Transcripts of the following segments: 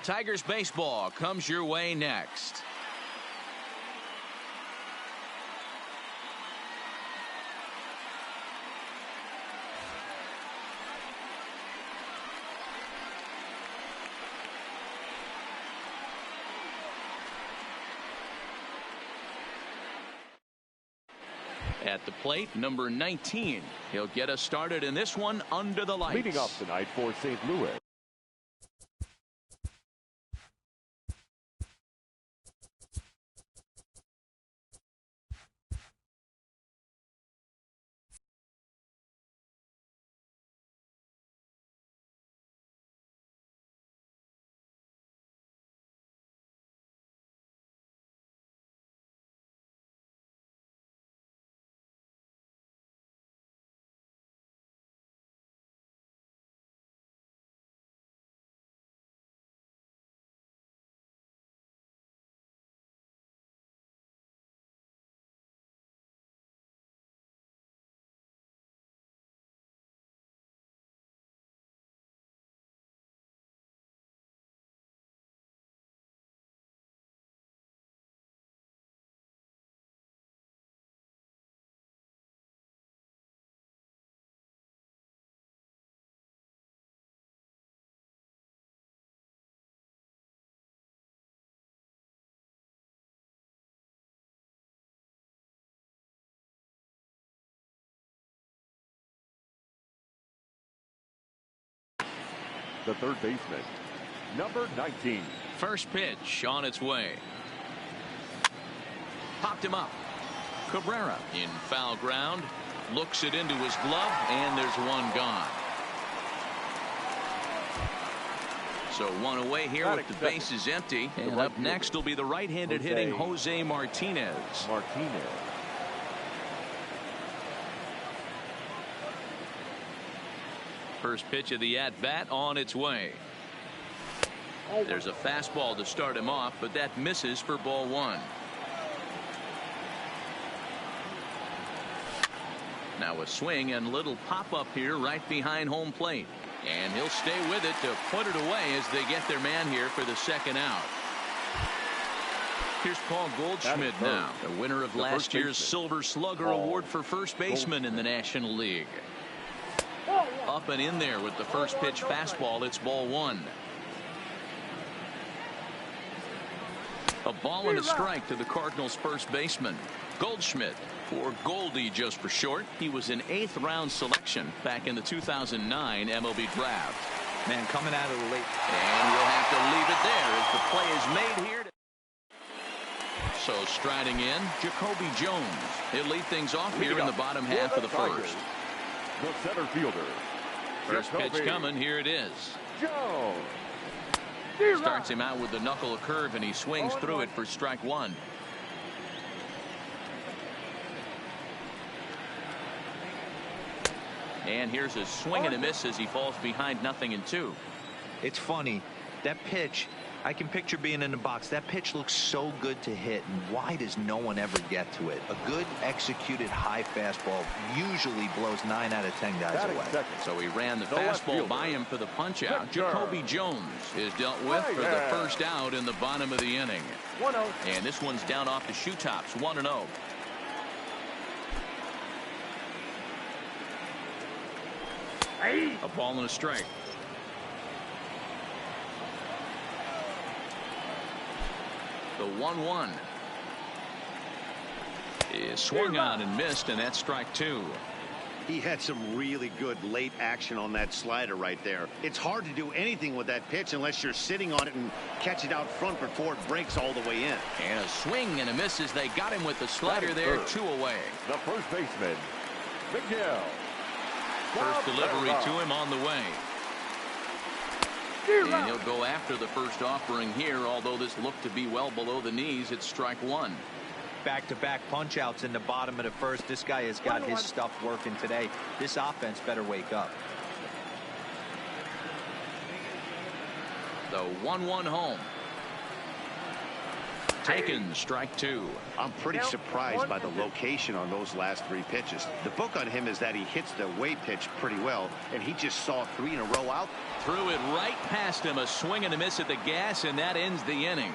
Tigers baseball comes your way next. At the plate, number 19. He'll get us started in this one under the lights. Leading off tonight for St. Louis. The third baseman, number 19. First pitch on its way. Popped him up. Cabrera in foul ground. Looks it into his glove, and there's one gone. So one away here with the bases empty. And up next will be the right-handed hitting Jose Martinez. First pitch of the at-bat on its way. There's a fastball to start him off, but that misses for ball one. Now a swing and little pop-up here right behind home plate. And he'll stay with it to put it away as they get their man here for the second out. Here's Paul Goldschmidt now, the winner of last year's Silver Slugger Award for first baseman in the National League. Up and in there with the first pitch fastball. It's ball one. A ball and a strike to the Cardinals first baseman. Goldschmidt, or Goldie just for short. He was an 8th round selection back in the 2009 MLB draft. Man, coming out of the late. And we'll have to leave it there as the play is made here. So striding in, Jacoby Jones. He'll lead things off here in the bottom half of the first. The center fielder. First pitch coming. Here it is. Jones. Starts him out with the knuckle curve, and he swings through it for strike one. And here's a swing and a miss as he falls behind 0-2. It's funny, that pitch, I can picture being in the box. That pitch looks so good to hit, and why does no one ever get to it? A good executed high fastball usually blows 9 out of 10 guys away. So he ran the fastball by him for the punch out. Jacoby Jones is dealt with for the first out in the bottom of the inning. 1-0. And this one's down off the shoe tops, 1-0. A ball and a strike. The 1-1 is swung on and missed, and that's strike two. He had some really good late action on that slider right there. It's hard to do anything with that pitch unless you're sitting on it and catch it out front before it breaks all the way in. And a swing and a miss as they got him with the slider there, 2 away. The first baseman, Miguel. First delivery to him on the way. And he'll go after the first offering here, although this looked to be well below the knees. It's strike one. Back-to-back punch-outs in the bottom of the first. This guy has got his stuff working today. This offense better wake up. The 1-1 home. taken, strike two. I'm pretty surprised by the location on those last three pitches. The book on him is that he hits the away pitch pretty well, and he just saw three in a row out. Threw it right past him, a swing and a miss at the gas, and that ends the inning.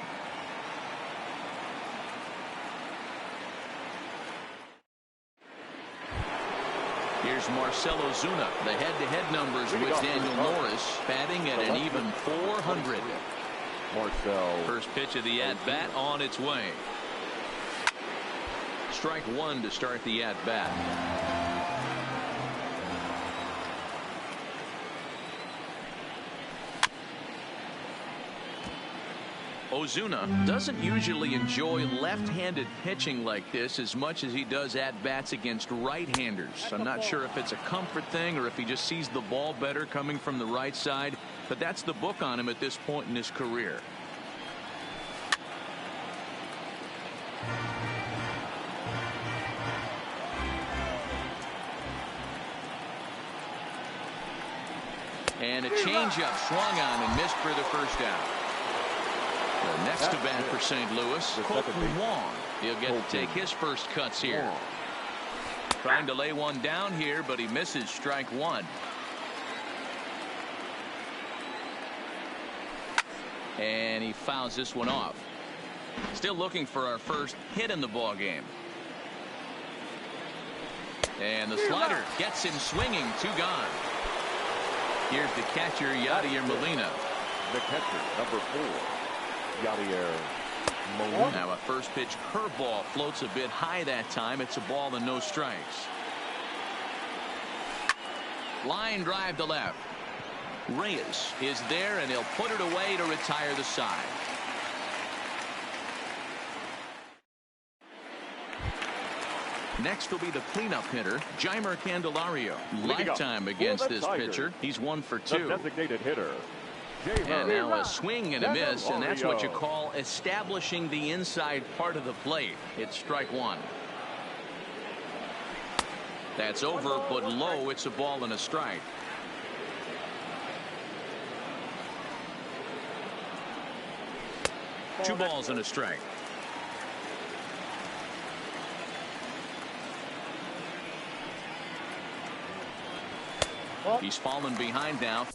Here's Marcell Ozuna. The head-to-head numbers with Daniel Norris, batting at an even 400. Marcell. First pitch of the at-bat on its way. Strike one to start the at-bat. Ozuna doesn't usually enjoy left-handed pitching like this as much as he does at-bats against right-handers. I'm not sure if it's a comfort thing or if he just sees the ball better coming from the right side, but that's the book on him at this point in his career. And a changeup swung on and missed for the first out. The next to bat for St. Louis, Colton Wong. He'll get to take his first cuts here. Trying to lay one down here, but he misses, strike one. And he fouls this one off. Still looking for our first hit in the ball game. And the slider gets him swinging, two gone. Here's the catcher, Yadier Molina. The catcher, number 4. Yadier Molina. Now a first pitch curveball floats a bit high that time. It's a ball and no strikes. Line drive to left. Reyes is there and he'll put it away to retire the side. Next will be the cleanup hitter, Jeimer Candelario. Lifetime against this pitcher. He's 1 for 2. The designated hitter. And now a swing and a miss, and that's what you call establishing the inside part of the plate. It's strike one. That's over, but low. It's a ball and a strike. Two balls and a strike. He's fallen behind now.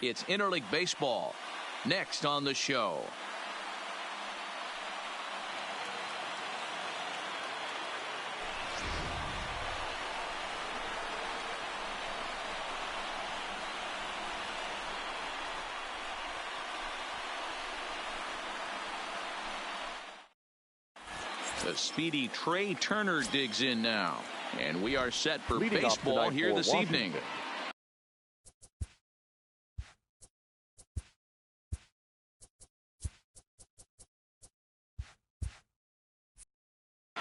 It's interleague baseball. Next on the show. The speedy Trey Turner digs in now. And we are set for Leading baseball here this evening.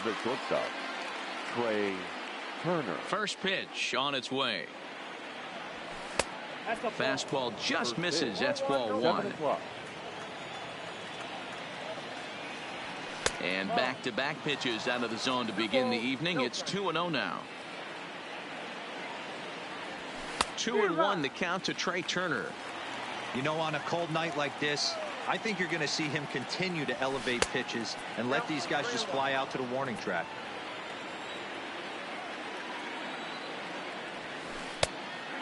The shortstop, Trey Turner. First pitch on its way. Fastball just misses. That's ball 1. And back-to-back pitches out of the zone to begin the evening. It's 2-0 now. 2-1 the count to Trey Turner. You know, on a cold night like this, I think you're going to see him continue to elevate pitches and let these guys just fly out to the warning track.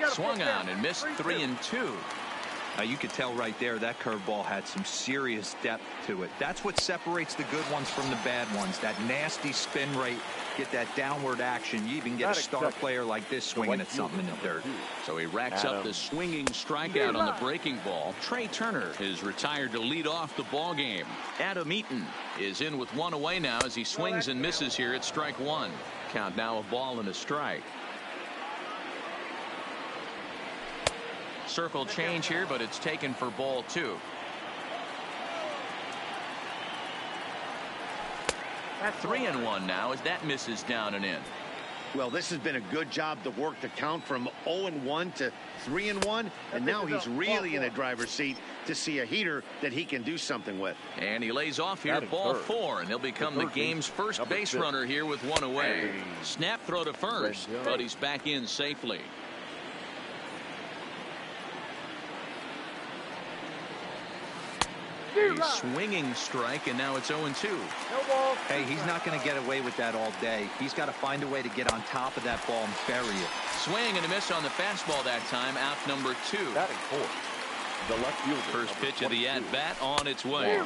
Swung on and missed 3-2. Now you could tell right there that curveball had some serious depth to it. That's what separates the good ones from the bad ones. That nasty spin rate, get that downward action. You even get a star player like this swinging at something in the dirt. So he racks up the swinging strikeout on the breaking ball. Trey Turner is retired to lead off the ball game. Adam Eaton is in with 1 away now as he swings and misses here at strike 1. Count now a ball and a strike. Circle change here, but it's taken for ball 2. That's 3-1 now as that misses down and in. Well, this has been a good job to work the count from 0-1 to 3-1, and now he's really in a driver's seat to see a heater that he can do something with. And he lays off here at ball 4, and he'll become the game's first base runner here with 1 away. Snap throw to first, but he's back in safely. A swinging strike, and now it's 0-2. Hey, he's not going to get away with that all day. He's got to find a way to get on top of that ball and bury it. Swing and a miss on the fastball that time. Out number 2. Batting fourth, the left fielder. First pitch of the at-bat on its way.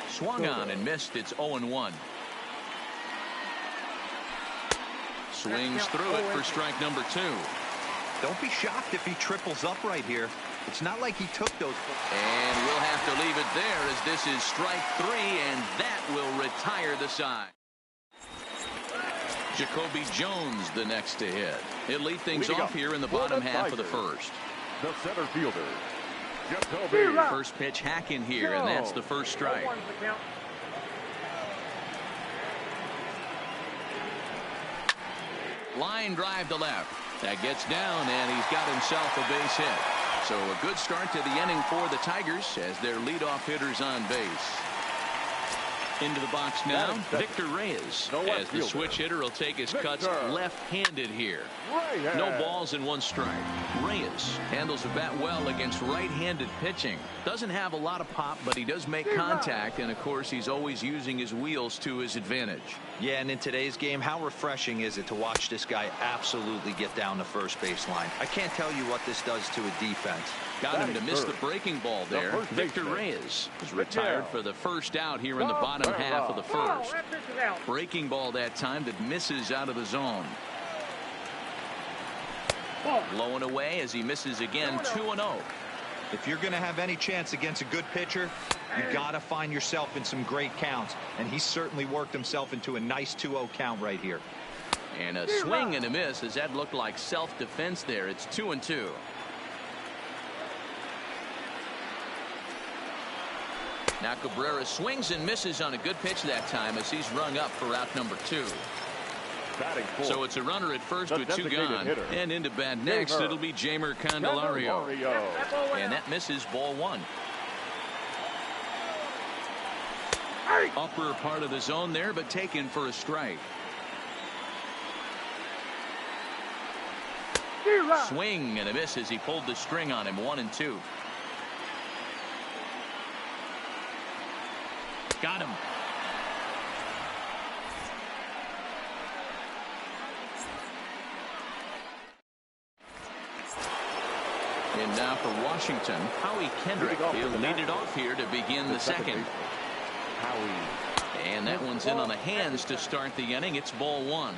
Swung on and missed. It's 0-1. Swings through it for strike number 2. Don't be shocked if he triples up right here. It's not like he took those. And we'll have to leave it there as this is strike 3, and that will retire the side. Jacoby Jones the next to hit. He'll lead things off here in the bottom half of the first. The center fielder, Jacoby. First pitch hack in here, and that's the first strike. Line drive to left. That gets down, and he's got himself a base hit. So a good start to the inning for the Tigers as their leadoff hitters on base. Into the box now, Victor Reyes, as the switch hitter will take his cuts left-handed here. No balls and 1 strike. Reyes handles the bat well against right-handed pitching. Doesn't have a lot of pop, but he does make contact, and of course he's always using his wheels to his advantage. Yeah, and in today's game, how refreshing is it to watch this guy absolutely get down the first base line? I can't tell you what this does to a defense. Got him to miss the breaking ball there. Victor Reyes is retired for the first out here in the bottom half of the first. Breaking ball that time that misses out of the zone. Low and away as he misses again. 2-0. If you're going to have any chance against a good pitcher, you got to find yourself in some great counts, and he certainly worked himself into a nice 2-0 count right here. And a swing and a miss as that looked like self-defense there. It's 2-2. Now Cabrera swings and misses on a good pitch that time as he's rung up for out number 2. So it's a runner at first with 2 gone. And into bat next, it'll be Jeimer Candelario. And that misses ball 1. Upper part of the zone there, but taken for a strike. Swing and a miss as he pulled the string on him. 1-2. Got him. And now for Washington, Howie Kendrick. He'll lead it off here to begin the second. And that one's in on the hands to start the inning. It's ball one.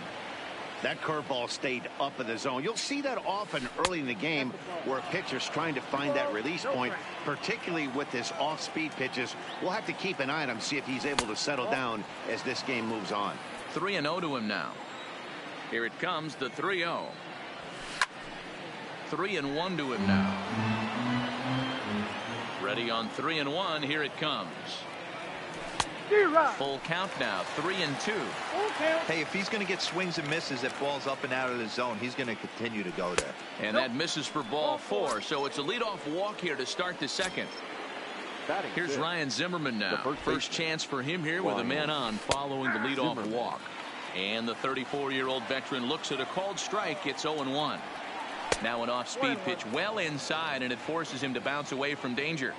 That curveball stayed up in the zone. You'll see that often early in the game where a pitcher's trying to find that release point, particularly with his off-speed pitches. We'll have to keep an eye on him, see if he's able to settle down as this game moves on. 3-0 to him now. Here it comes, the 3-0. 3-1 to him now. Ready on 3-1. Here it comes. Full count now, 3-2. Hey, if he's going to get swings and misses at balls up and out of the zone, he's going to continue to go there. And that misses for ball 4. So it's a leadoff walk here to start the second. Here's Ryan Zimmerman now. First chance for him here with a man on following the leadoff walk. And the 34-year-old veteran looks at a called strike. It's 0-1. Now an off-speed pitch well inside, and it forces him to bounce away from danger.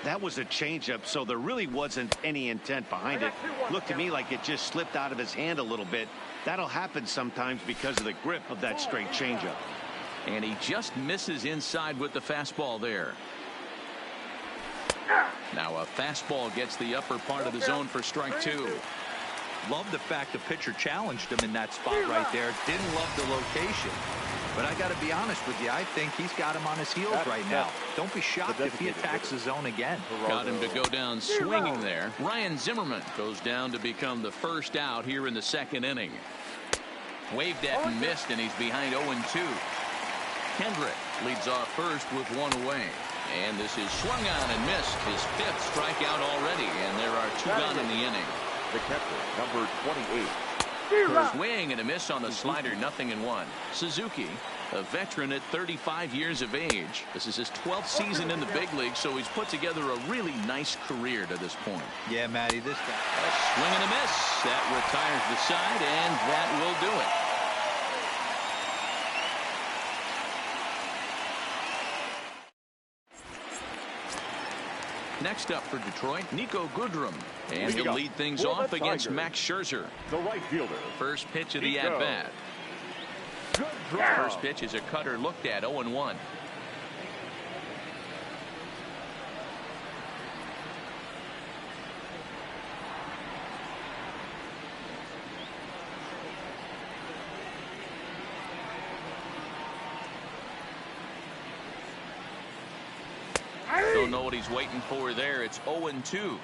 That was a changeup, so there really wasn't any intent behind it. Looked to me like it just slipped out of his hand a little bit. That'll happen sometimes because of the grip of that straight changeup. And he just misses inside with the fastball there. Now a fastball gets the upper part of the zone for strike 2. Love the fact the pitcher challenged him in that spot right there. Didn't love the location. But I got to be honest with you, I think he's got him on his heels right now. Don't be shocked if he attacks the zone again. Got him to go down swinging there. Ryan Zimmerman goes down to become the first out here in the second inning. Waved at and missed, and he's behind 0-2. Kendrick leads off first with one away. And this is swung on and missed. His 5th strikeout already, and there are 2 gone in the inning. The catcher, number 28. Swing and a miss on the slider, 0-1. Suzuki, a veteran at 35 years of age. This is his 12th season in the big league, so he's put together a really nice career to this point. Yeah, Matty, this guy. A swing and a miss. That retires the side, and that will do it. Next up for Detroit, Nico Goodrum. And he'll lead things off against Max Scherzer. The right fielder. First pitch of the at-bat. First pitch is a cutter looked at, 0-1. Don't know what he's waiting for there. It's 0-2.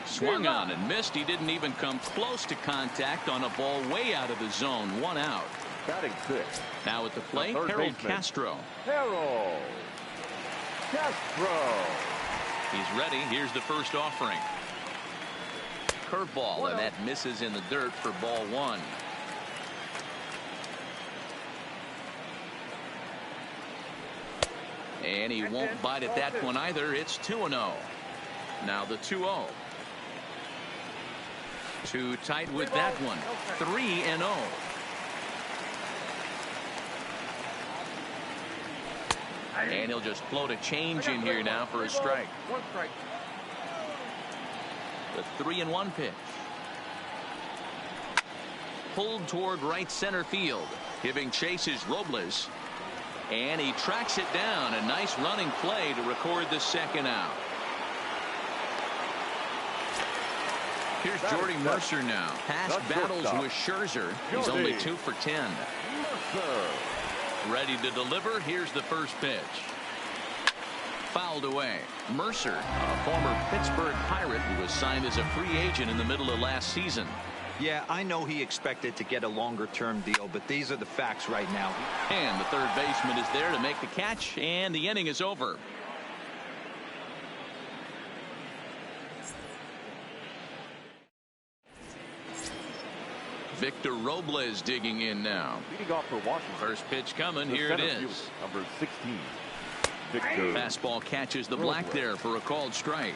Swung on and missed. He didn't even come close to contact on a ball way out of the zone. 1 out. Batting 6. Now at the plate, Harold Castro. Harold Castro. He's ready. Here's the first offering. Curveball, and that misses in the dirt for ball 1. And he won't bite at that one either. It's 2-0. Now the 2-0. Too tight with that one. 3-0. And he'll just float a change in here now for a strike. The 3-1 pitch. Pulled toward right center field. Giving chase is Robles. And he tracks it down. A nice running play to record the second out. Here's Jordy Mercer now. Past battles with Scherzer. He's only 2 for 10. Ready to deliver. Here's the first pitch. Fouled away. Mercer, a former Pittsburgh Pirate who was signed as a free agent in the middle of last season. Yeah, I know he expected to get a longer-term deal, but these are the facts right now. And the third baseman is there to make the catch, and the inning is over. Victor Robles digging in now. Leading off for Washington. First pitch coming. Here it is. Number 16. Victor. Fastball catches the black there for a called strike.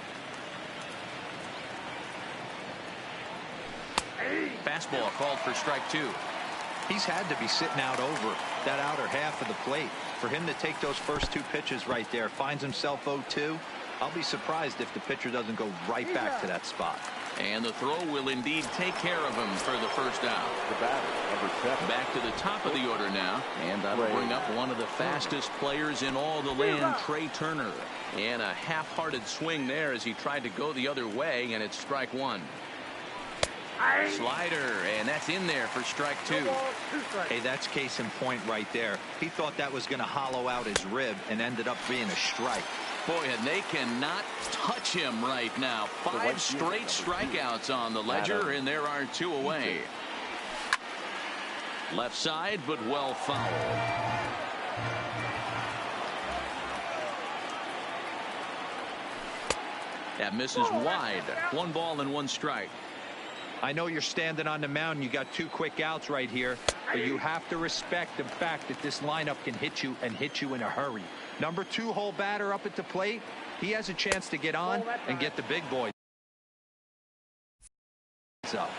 Fastball called for strike 2. He's had to be sitting out over that outer half of the plate. For him to take those first 2 pitches right there, finds himself 0-2. I'll be surprised if the pitcher doesn't go right back to that spot. And the throw will indeed take care of him for the first out. The batter, number 7. Back to the top of the order now. And that'll bring up one of the fastest players in all the land, Trey Turner. And a half-hearted swing there as he tried to go the other way, and it's strike one. Slider, and that's in there for strike two. Hey, that's case in point right there. He thought that was going to hollow out his rib and ended up being a strike. Boy, and they cannot touch him right now. 5 straight strikeouts on the ledger, and there are 2 away. Left side, but well fouled. That misses wide. 1 ball and 1 strike. I know you're standing on the mound. You got 2 quick outs right here, but you have to respect the fact that this lineup can hit you and hit you in a hurry. Number 2 hole batter up at the plate. He has a chance to get on and get the big boys up.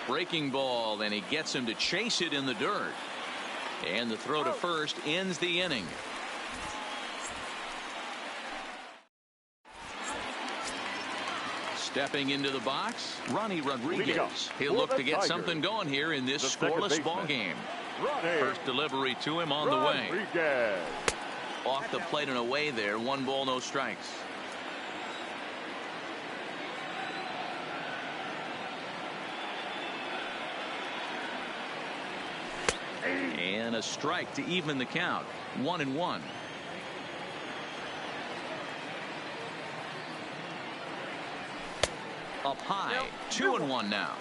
Breaking ball, and he gets him to chase it in the dirt. And the throw to first ends the inning. Stepping into the box, Ronnie Rodriguez. He'll look to get something going here in this scoreless ball game. First delivery to him on the way. Off the plate and away there. 1 ball, no strikes. And a strike to even the count. 1-1. Up high, 2-1 now.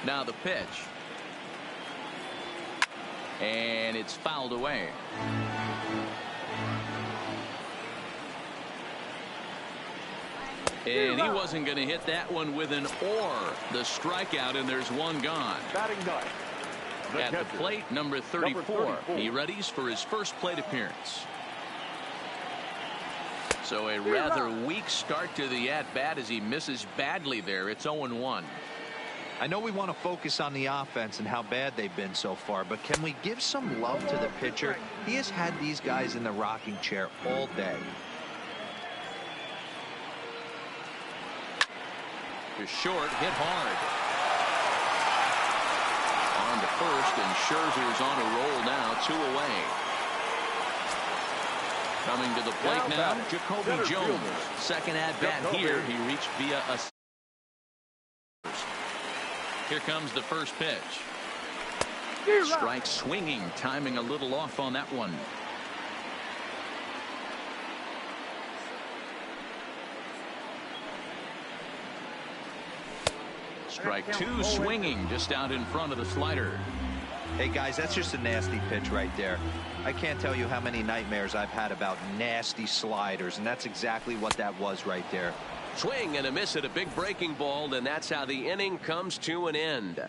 Now the pitch. And it's fouled away. And he wasn't going to hit that one with an or. The strikeout, and there's 1 gone. Batting ninth. At the plate, number 34. He readies for his first plate appearance. So a rather weak start to the at-bat as he misses badly there. It's 0-1. I know we want to focus on the offense and how bad they've been so far, but can we give some love to the pitcher? He has had these guys in the rocking chair all day. To short, hit hard. On to first, and Scherzer's on a roll now, 2 away. Coming to the plate now, Jacoby Jones. Second at-bat here. He reached via a... Here comes the first pitch. Strike swinging, timing a little off on that one. Strike 2 swinging just out in front of the slider. Hey, guys, that's just a nasty pitch right there. I can't tell you how many nightmares I've had about nasty sliders, and that's exactly what that was right there. Swing and a miss at a big breaking ball, and that's how the inning comes to an end.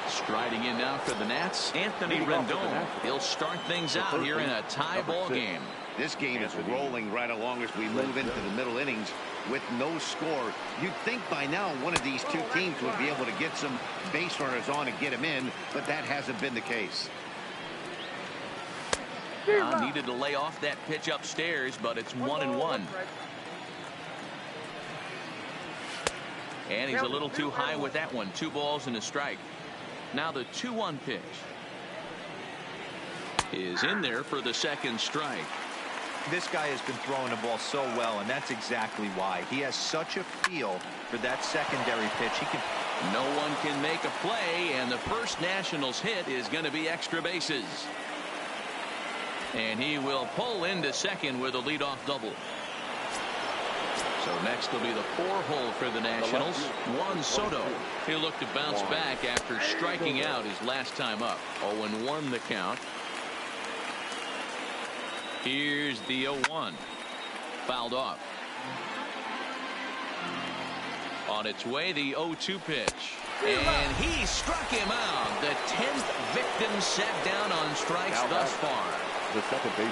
Striding in now for the Nats, Anthony Rendon. He'll start things out here in a tie ball game. This game is rolling right along as we move into the middle innings with no score. You'd think by now one of these 2 teams would be able to get some base runners on and get them in, but that hasn't been the case. Needed to lay off that pitch upstairs, but it's 1-1. And he's a little too high with that one. 2 balls and a strike. Now the 2-1 pitch is in there for the second strike. This guy has been throwing the ball so well, and that's exactly why. He has such a feel for that secondary pitch. No one can make a play, and the first Nationals hit is going to be extra bases. And he will pull into second with a leadoff double. So next will be the 4-hole for the Nationals. Juan Soto. He'll look to bounce back after striking out his last time up. 0-1 the count. Here's the 0-1. Fouled off. On its way, the 0-2 pitch. And he struck him out. The 10th victim set down on strikes thus far. The second baseman.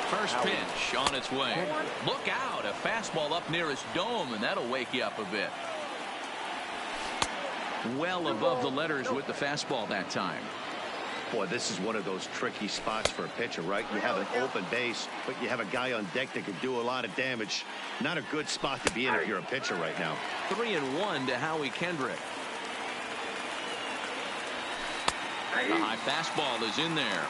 First pitch on its way. Look out. A fastball up near his dome, and that'll wake you up a bit. Well above the letters with the fastball that time. Boy, this is one of those tricky spots for a pitcher, right? You have an open base, but you have a guy on deck that could do a lot of damage. Not a good spot to be in if you're a pitcher right now. 3-1 to Howie Kendrick. The high fastball is in there.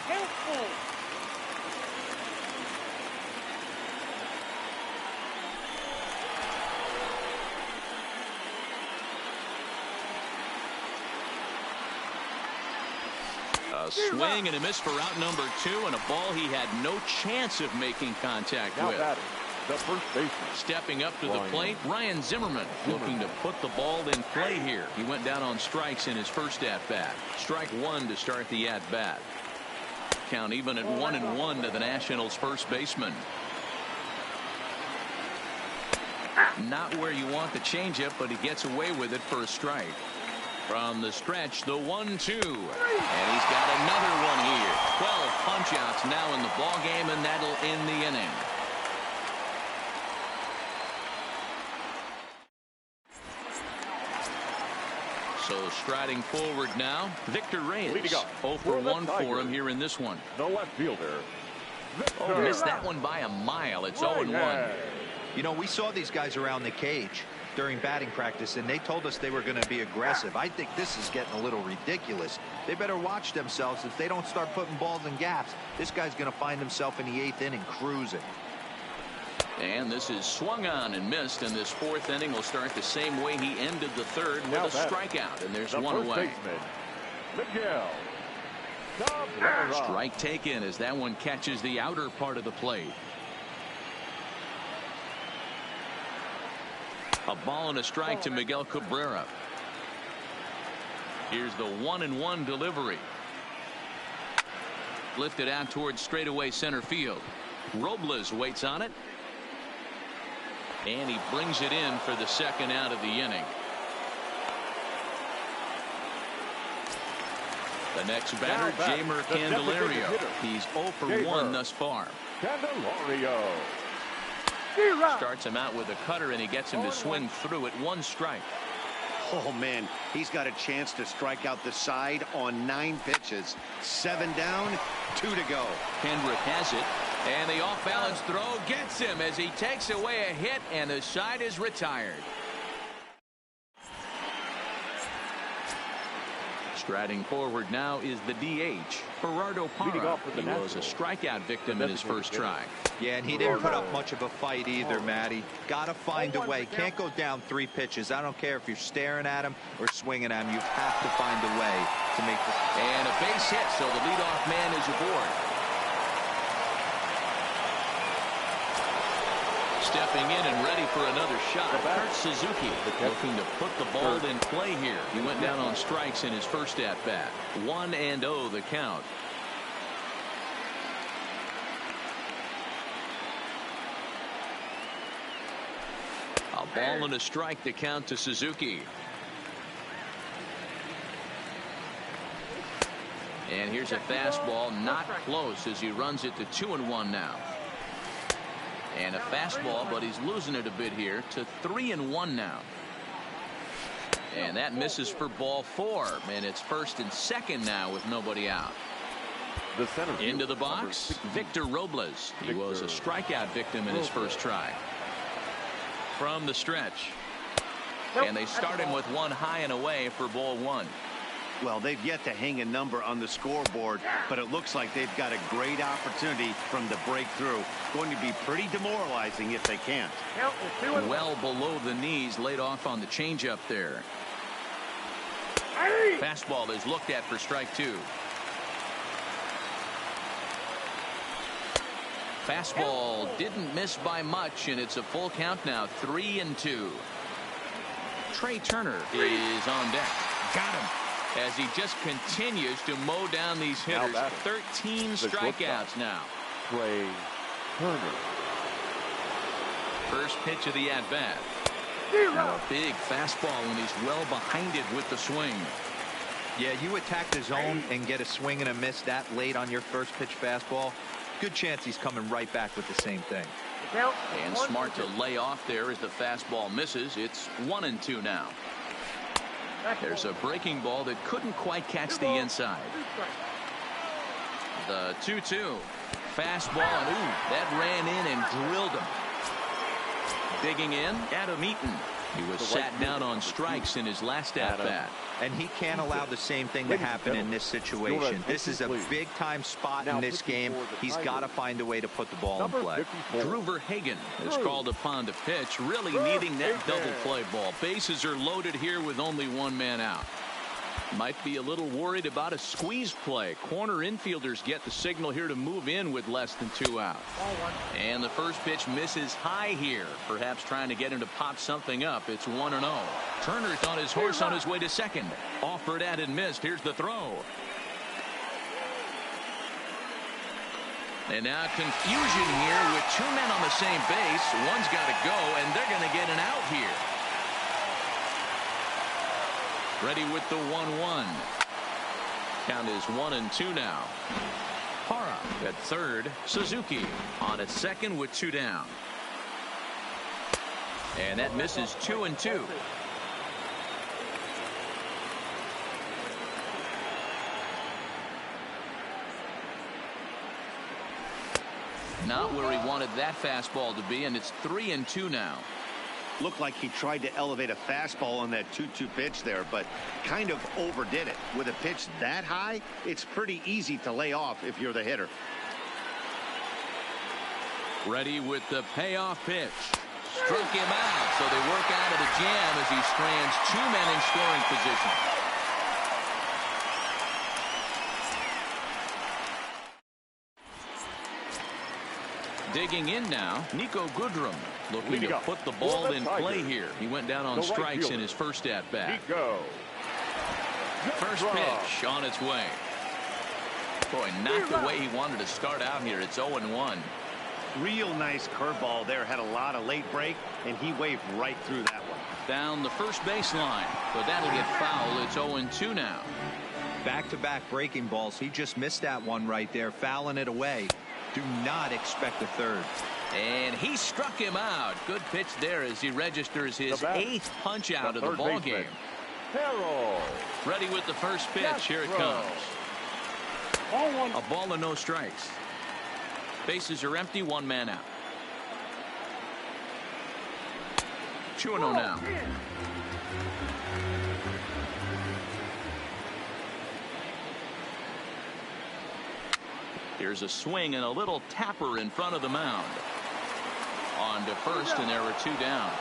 A swing and a miss for out number 2, and a ball he had no chance of making contact Now with. batting, the first baseman. Stepping up to the plate, Ryan Zimmerman looking to put the ball in play here. He went down on strikes in his first at-bat. Strike 1 to start the at-bat. Count even at 1-1 to the Nationals' first baseman. Not where you want the changeup, but he gets away with it for a strike. From the stretch, the 1-2. And he's got another one here. 12 punch-outs now in the ball game, and that'll end the inning. So striding forward now, Victor Reyes. 0 for 1 for him here in this one. The left fielder. Oh, missed that one by a mile. It's 0-1. You know, we saw these guys around the cage during batting practice, and they told us they were going to be aggressive. I think this is getting a little ridiculous. They better watch themselves. If they don't start putting balls in gaps, this guy's going to find himself in the 8th inning cruising. And this is swung on and missed, and this 4th inning will start the same way he ended the 3rd with a strikeout, and there's one away. Miguel. Strike taken as that one catches the outer part of the plate. A ball and a strike to Miguel Cabrera. Here's the 1-1 delivery. Lifted out towards straightaway center field. Robles waits on it. And he brings it in for the 2nd out of the inning. The next batter, Jeimer Candelario. He's 0 for 1 thus far. Candelario. Starts him out with a cutter, and he gets him to swing through it. 1 strike. Oh, man, he's got a chance to strike out the side on 9 pitches. 7 down, 2 to go. Kendrick has it, and the off-balance throw gets him as he takes away a hit, and the side is retired. Striding forward now is the DH, Gerardo Parra. He was a strikeout victim in his first try. Yeah, and he didn't put up much of a fight either, Matty. Got to find a way. Can't go down 3 pitches. I don't care if you're staring at him or swinging at him. You have to find a way to make the... And a base hit, so the leadoff man is aboard. Stepping in and ready for another shot, Kurt Suzuki looking to put the ball in play here. He went down on strikes in his first at-bat. 1-0 the count. A ball and a strike to count to Suzuki. And here's a fastball, not close as he runs it to 2-1 now. And a fastball, but he's losing it a bit here to 3-1 now. And that misses for ball 4, and it's 1st and 2nd now with nobody out. The center into the box, Victor Robles. He was a strikeout victim in his first try. From the stretch, and they start him with 1 high and away for ball 1. Well, they've yet to hang a number on the scoreboard, but it looks like they've got a great opportunity from the breakthrough. Going to be pretty demoralizing if they can't. Well below the knees, laid off on the changeup there. Fastball is looked at for strike 2. Fastball didn't miss by much, and it's a full count now, 3-2. Trey Turner is on deck. Got him. As he just continues to mow down these hitters. 13 strikeouts now. Trey Turner. First pitch of the at-bat. Now a big fastball, and he's well behind it with the swing. Yeah, you attack the zone and get a swing and a miss that late on your first pitch fastball. Good chance he's coming right back with the same thing. And smart to lay off there as the fastball misses. It's 1-2 now. There's a breaking ball that couldn't quite catch the inside. The 2-2. Fastball, and ooh, that ran in and drilled him. Digging in, Adam Eaton. He was sat down on strikes in his last at-bat. And he can't allow the same thing to happen in this situation. This is a big-time spot in this game. He's got to find a way to put the ball in play. Drew Verhagen is called upon to pitch, really needing that double play ball. Bases are loaded here with only one man out. Might be a little worried about a squeeze play. Corner infielders get the signal here to move in with less than 2 out. And the first pitch misses high here. Perhaps trying to get him to pop something up. It's 1-0. Turner's on his horse on his way to second. Offered at and missed. Here's the throw. And now confusion here with 2 men on the same base. One's got to go, and they're going to get an out here. Ready with the 1-1. Count is 1-2 now. Hara at third. Suzuki on at second with 2 down. And that misses 2-2. Not where he wanted that fastball to be, and it's 3-2 now. Looked like he tried to elevate a fastball on that 2-2 pitch there, but kind of overdid it. With a pitch that high, it's pretty easy to lay off if you're the hitter. Ready with the payoff pitch. Struck him out, so they work out of the jam as he strands 2 men in scoring position. Digging in now, Nico Goodrum looking to put the ball in play here. He went down on strikes in his first at-bat. First pitch on its way. Boy, not the way he wanted to start out here. It's 0-1. Real nice curveball there. Had a lot of late break, and he waved right through that one. Down the first baseline, but that'll get foul. It's 0-2 now. Back-to-back breaking balls. He just missed that one right there, fouling it away. Do not expect a third. And he struck him out. Good pitch there as he registers his 8th punch out of the ball game. Ready with the first pitch. Here it comes. A ball and no strikes. Bases are empty. 1 man out. 2-0 now. Here's a swing and a little tapper in front of the mound. On to first, and there are 2 down.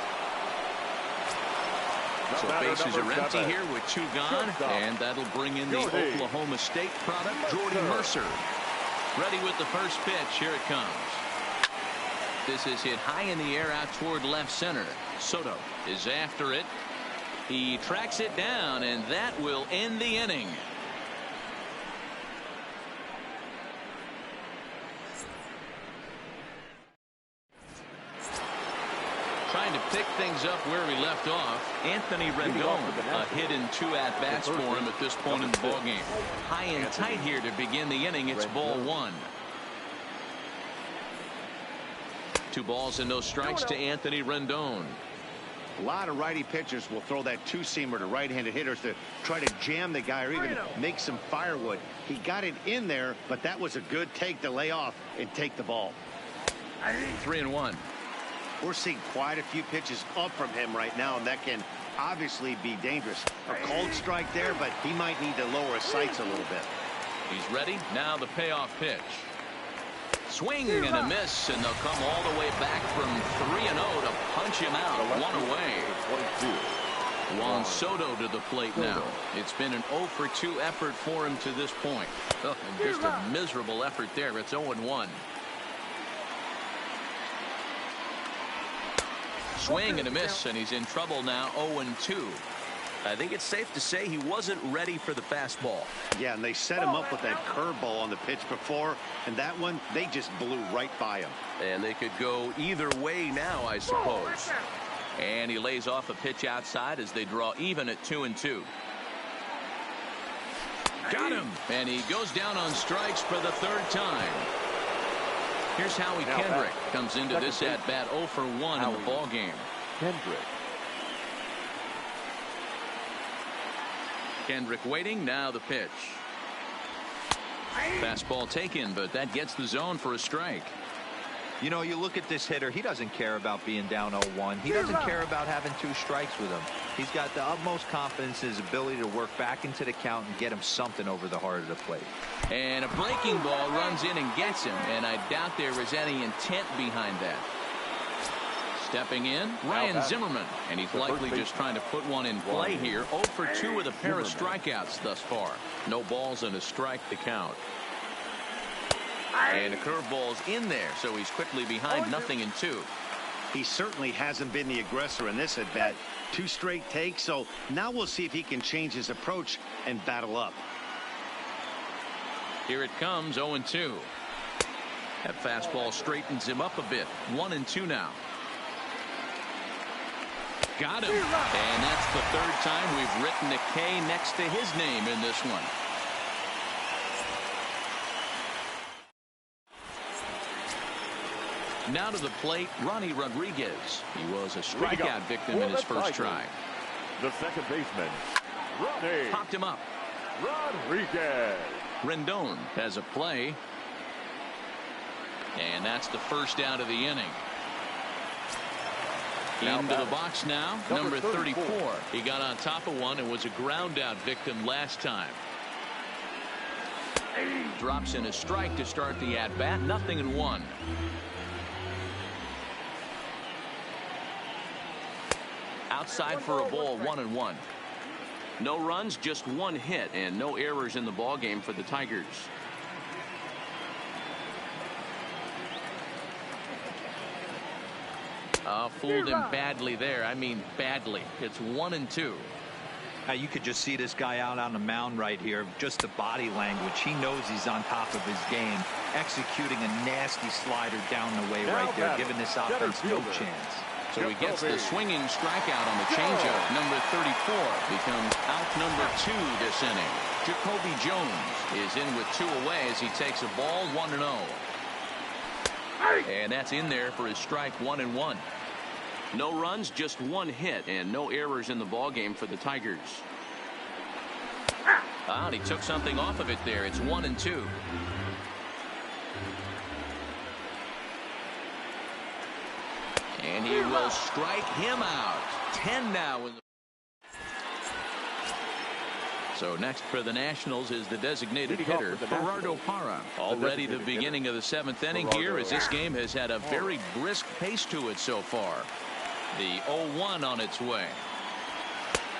So bases are empty here with 2 gone, and that'll bring in the Oklahoma State product, Jordy Mercer. Ready with the first pitch. Here it comes. This is hit high in the air out toward left center. Soto is after it. He tracks it down, and that will end the inning. Trying to pick things up where we left off. Anthony Rendon, a hit in 2 at-bats for him at this point in the ballgame. High and tight here to begin the inning. It's ball 1. 2 balls and no strikes to Anthony Rendon. A lot of righty pitchers will throw that 2-seamer to right-handed hitters to try to jam the guy or even make some firewood. He got it in there, but that was a good take to lay off and take the ball. 3-1. We're seeing quite a few pitches up from him right now, and that can obviously be dangerous. A cold strike there, but he might need to lower his sights a little bit. He's ready. Now the payoff pitch. Swing and a miss, and they'll come all the way back from 3-0 to punch him out. 1 away. Juan Soto to the plate now. It's been an 0 for 2 effort for him to this point. Oh, and just a miserable effort there. It's 0-1. Swing and a miss, and he's in trouble now. 0-2. I think it's safe to say he wasn't ready for the fastball. Yeah, and they set him up with that curveball on the pitch before, and that one, they just blew right by him. And they could go either way now, I suppose. And he lays off a pitch outside as they draw even at 2-2. Got him, and he goes down on strikes for the 3rd time. Here's Howie Kendrick. Comes into this at-bat 0 for 1 in the ball game. Kendrick. Kendrick waiting. Now the pitch. Fastball taken, but that gets the zone for a strike. You know, you look at this hitter, he doesn't care about being down 0-1. He doesn't care about having 2 strikes with him. He's got the utmost confidence in his ability to work back into the count and get him something over the heart of the plate. And a breaking ball runs in and gets him, and I doubt there is any intent behind that. Stepping in, Ryan Zimmerman, and he's likely just trying to put one in play here. 0 for 2 with a pair of strikeouts thus far. No balls and a strike to count. And a curveball's in there, so he's quickly behind 0-2. He certainly hasn't been the aggressor in this at bat. 2 straight takes, so now we'll see if he can change his approach and battle up. Here it comes, 0-2. That fastball straightens him up a bit. 1-2 now. Got him. And that's the 3rd time we've written a K next to his name in this one. Now to the plate, Ronnie Rodriguez. He was a strikeout victim in his first try. The second baseman, Ronnie. Popped him up. Rodriguez. Rendon has a play. And that's the first out of the inning. Into the box now, number 34. He got on top of one and was a ground out victim last time. Drops in a strike to start the at bat. 0-1. Outside for a ball, 1-1. No runs, just 1 hit, and no errors in the ball game for the Tigers. Fooled him badly there. I mean badly. It's 1-2. You could just see this guy out on the mound right here. Just the body language. He knows he's on top of his game. Executing a nasty slider down the way right there, giving this offense no chance. So he gets the swinging strikeout on the changeup. Number 34 becomes out number 2 this inning. Jacoby Jones is in with 2 away as he takes a ball. 1-0. And that's in there for his strike. 1-1. No runs, just 1 hit, and no errors in the ball game for the Tigers. And he took something off of it there. It's 1-2. And he will strike him out. 10 now. So next for the Nationals is the designated hitter, Gerardo Parra. Already the beginning of the 7th inning here, as this game has had a very brisk pace to it so far. The 0-1 on its way.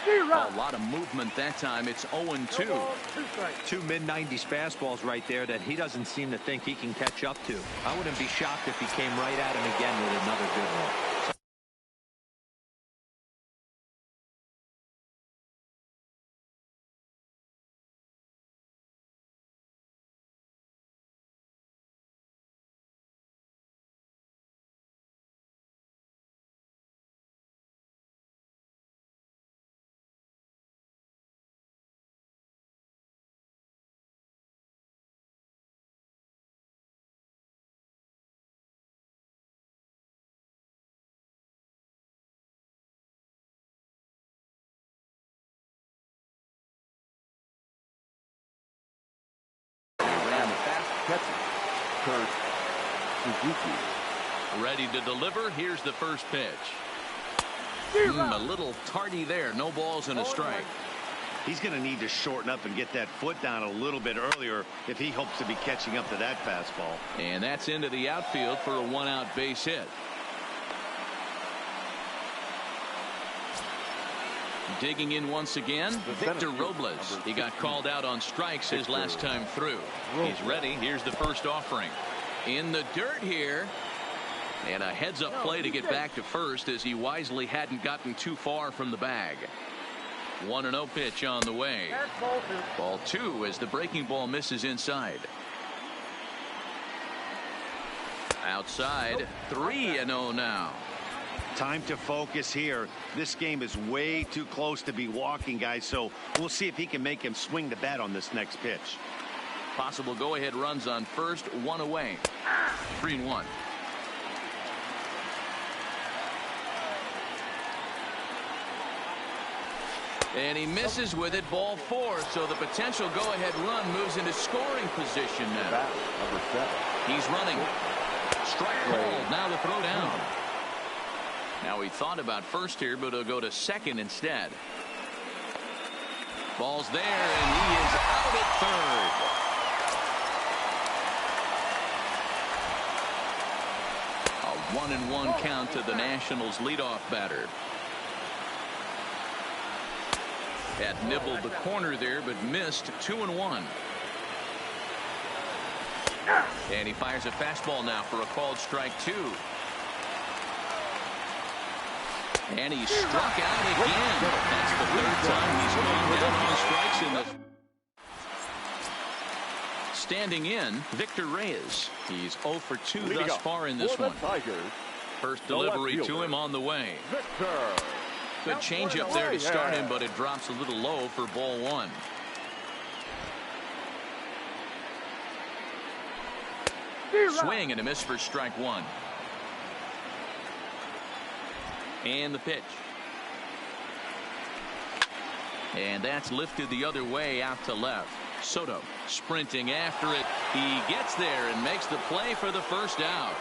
A lot of movement that time. It's 0-2. 2 mid-90s fastballs right there that he doesn't seem to think he can catch up to. I wouldn't be shocked if he came right at him again with another good one. Ready to deliver. Here's the first pitch. A little tardy there. No balls and a strike. He's going to need to shorten up and get that foot down a little bit earlier if he hopes to be catching up to that fastball. And that's into the outfield for a 1-out base hit. Digging in once again, Victor Robles. He got called out on strikes his last time through. He's ready. Here's the first offering. In the dirt here. And a heads-up play to get back to first as he wisely hadn't gotten too far from the bag. 1-0 pitch on the way. Ball 2 as the breaking ball misses inside. Outside. 3-0 now. Time to focus here. This game is way too close to be walking, guys, so we'll see if he can make him swing the bat on this next pitch. Possible go-ahead runs on first, 1 away. 3-1. And he misses with it, ball 4. So the potential go-ahead run moves into scoring position now. Number 7. He's running. Strike called. Now the throw down. Now he thought about first here, but he'll go to second instead. Ball's there, and he is out at third. A 1-1 count to the Nationals' leadoff batter. That nibbled the corner there, but missed. 2-1. And he fires a fastball now for a called strike 2. And he struck out again. That's the third time he's gone down on strikes in this. Standing in, Victor Reyes. He's 0 for 2 thus far in this one. First delivery to him on the way. Good changeup there to start him, but it drops a little low for ball 1. Swing and a miss for strike 1. And the pitch. And that's lifted the other way out to left. Soto sprinting after it. He gets there and makes the play for the first out.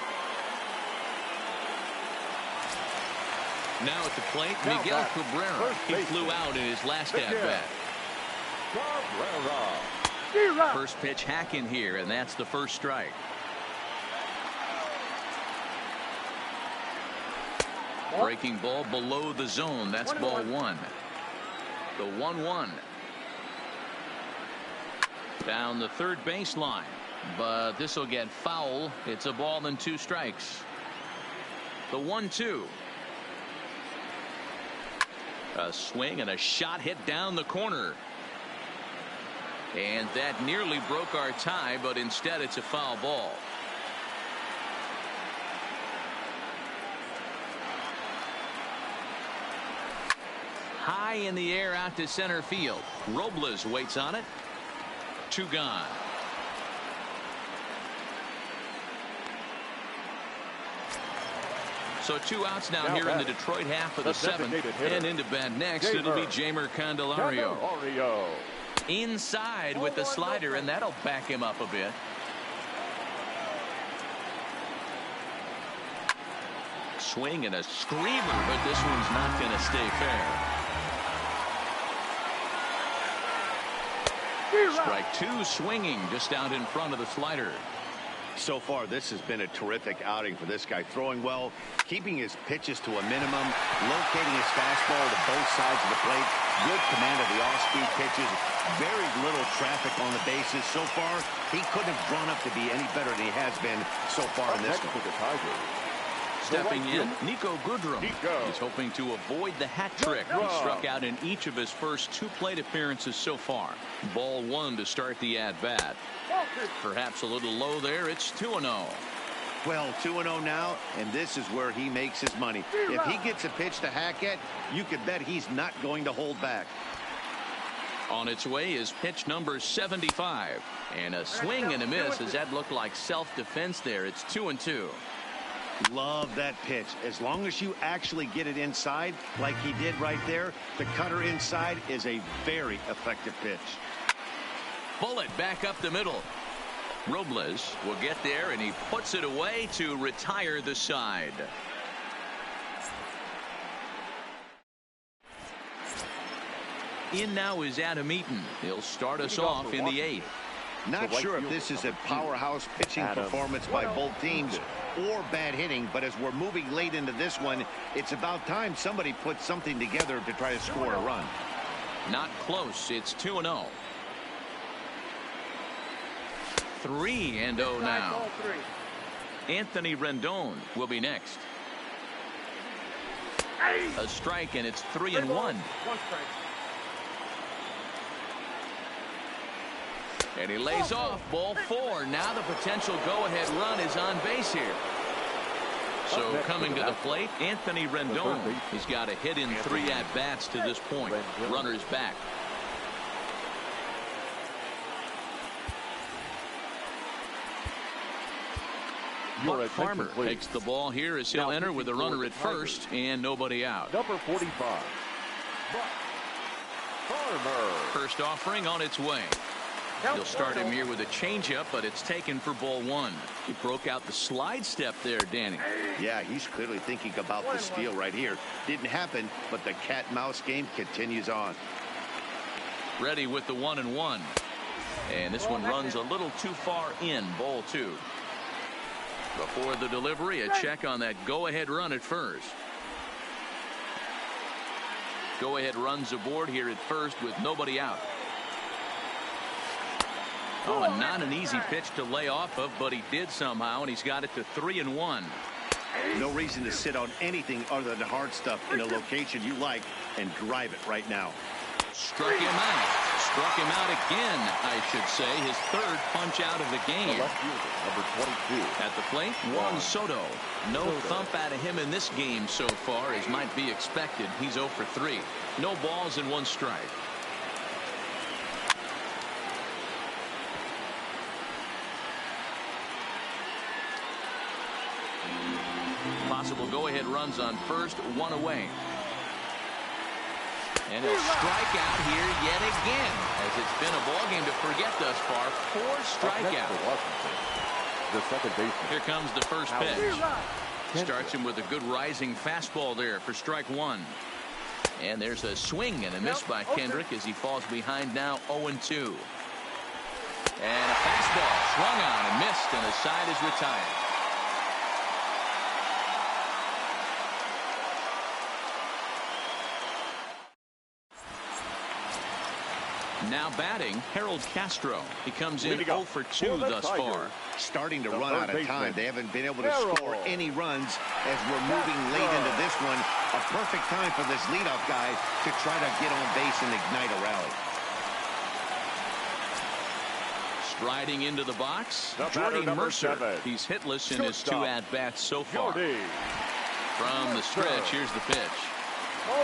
Now at the plate, Miguel Cabrera. He flew out in his last at-bat. First pitch hack in here, and that's the first strike. Breaking ball below the zone. That's ball 1. The 1-1. Down the third baseline. But this will get foul. It's a ball and 2 strikes. The 1-2. A swing and a shot hit down the corner. And that nearly broke our tie, but instead it's a foul ball. High in the air out to center field. Robles waits on it. 2 gone. So 2 outs now here in the Detroit half of the 7th. And into bat next, it'll be Jamer Candelario. Inside with the slider, and that'll back him up a bit. Swing and a screamer, but this one's not going to stay fair. Strike 2 swinging just out in front of the slider. So far, this has been a terrific outing for this guy. Throwing well, keeping his pitches to a minimum, locating his fastball to both sides of the plate. Good command of the off-speed pitches. Very little traffic on the bases. So far, he couldn't have grown up to be any better than he has been so far in this one. Stepping in, Nico Goodrum. He's hoping to avoid the hat trick. He struck out in each of his first 2 plate appearances so far. Ball 1 to start the at-bat. Perhaps a little low there. It's 2-0. Well, 2-0 now, and this is where he makes his money. If he gets a pitch to hack at, you could bet he's not going to hold back. On its way is pitch number 75. And a swing and a miss, as that looked like self-defense there. It's 2-2. Love that pitch. As long as you actually get it inside, like he did right there, the cutter inside is a very effective pitch. Bullet back up the middle. Robles will get there, and he puts it away to retire the side. In now is Adam Eaton. He'll start us off in the 8th. Not sure if this is a powerhouse pitching performance by both teams or bad hitting, but as we're moving late into this one, it's about time somebody puts something together to try to score a run. Not close. It's 2-0. 3-0 now. Anthony Rendon will be next. A strike, and it's 3-1. And he lays off. Ball 4. Now the potential go-ahead run is on base here. So coming to the plate, Anthony Rendon. He's got a hit in 3 at-bats to this point. Runners back. Mark Farmer takes the ball here as he'll enter with a runner at first and nobody out. Number 45. Farmer. First offering on its way. He'll start him here with a changeup, but it's taken for ball one. He broke out the slide step there, Danny. Yeah, he's clearly thinking about the steal right here. Didn't happen, but the cat-mouse game continues on. Ready with the 1-1. And this one runs a little too far in, ball two. Before the delivery, a check on that go-ahead run at first. Go-ahead runs aboard here at first with nobody out. Oh, and not an easy pitch to lay off of, but he did somehow, and he's got it to 3-1. No reason to sit on anything other than hard stuff in a location you like and drive it right now. Struck him out. Struck him out again, I should say. His third punch out of the game. The left fielder, number 22. At the plate, Juan Soto. No thump out of him in this game so far, as might be expected. He's 0 for 3. No balls and 1 strike. Possible go-ahead runs on first, 1 away. And he'll strike out here yet again, as it's been a ball game to forget thus far. 4 strikeouts. The second baseman. Here comes the first pitch. Starts him with a good rising fastball there for strike 1. And there's a swing and a miss by Kendrick as he falls behind now 0-2. And a fastball swung on and missed, and the side is retired. Now batting, Harold Castro. He comes in 0 for 2 thus far. Starting to run out of time. They haven't been able to score any runs as we're moving late into this one. A perfect time for this leadoff guy to try to get on base and ignite a rally. Striding into the box, Jordy Mercer. He's hitless in his 2 at-bats so far. From the stretch, here's the pitch.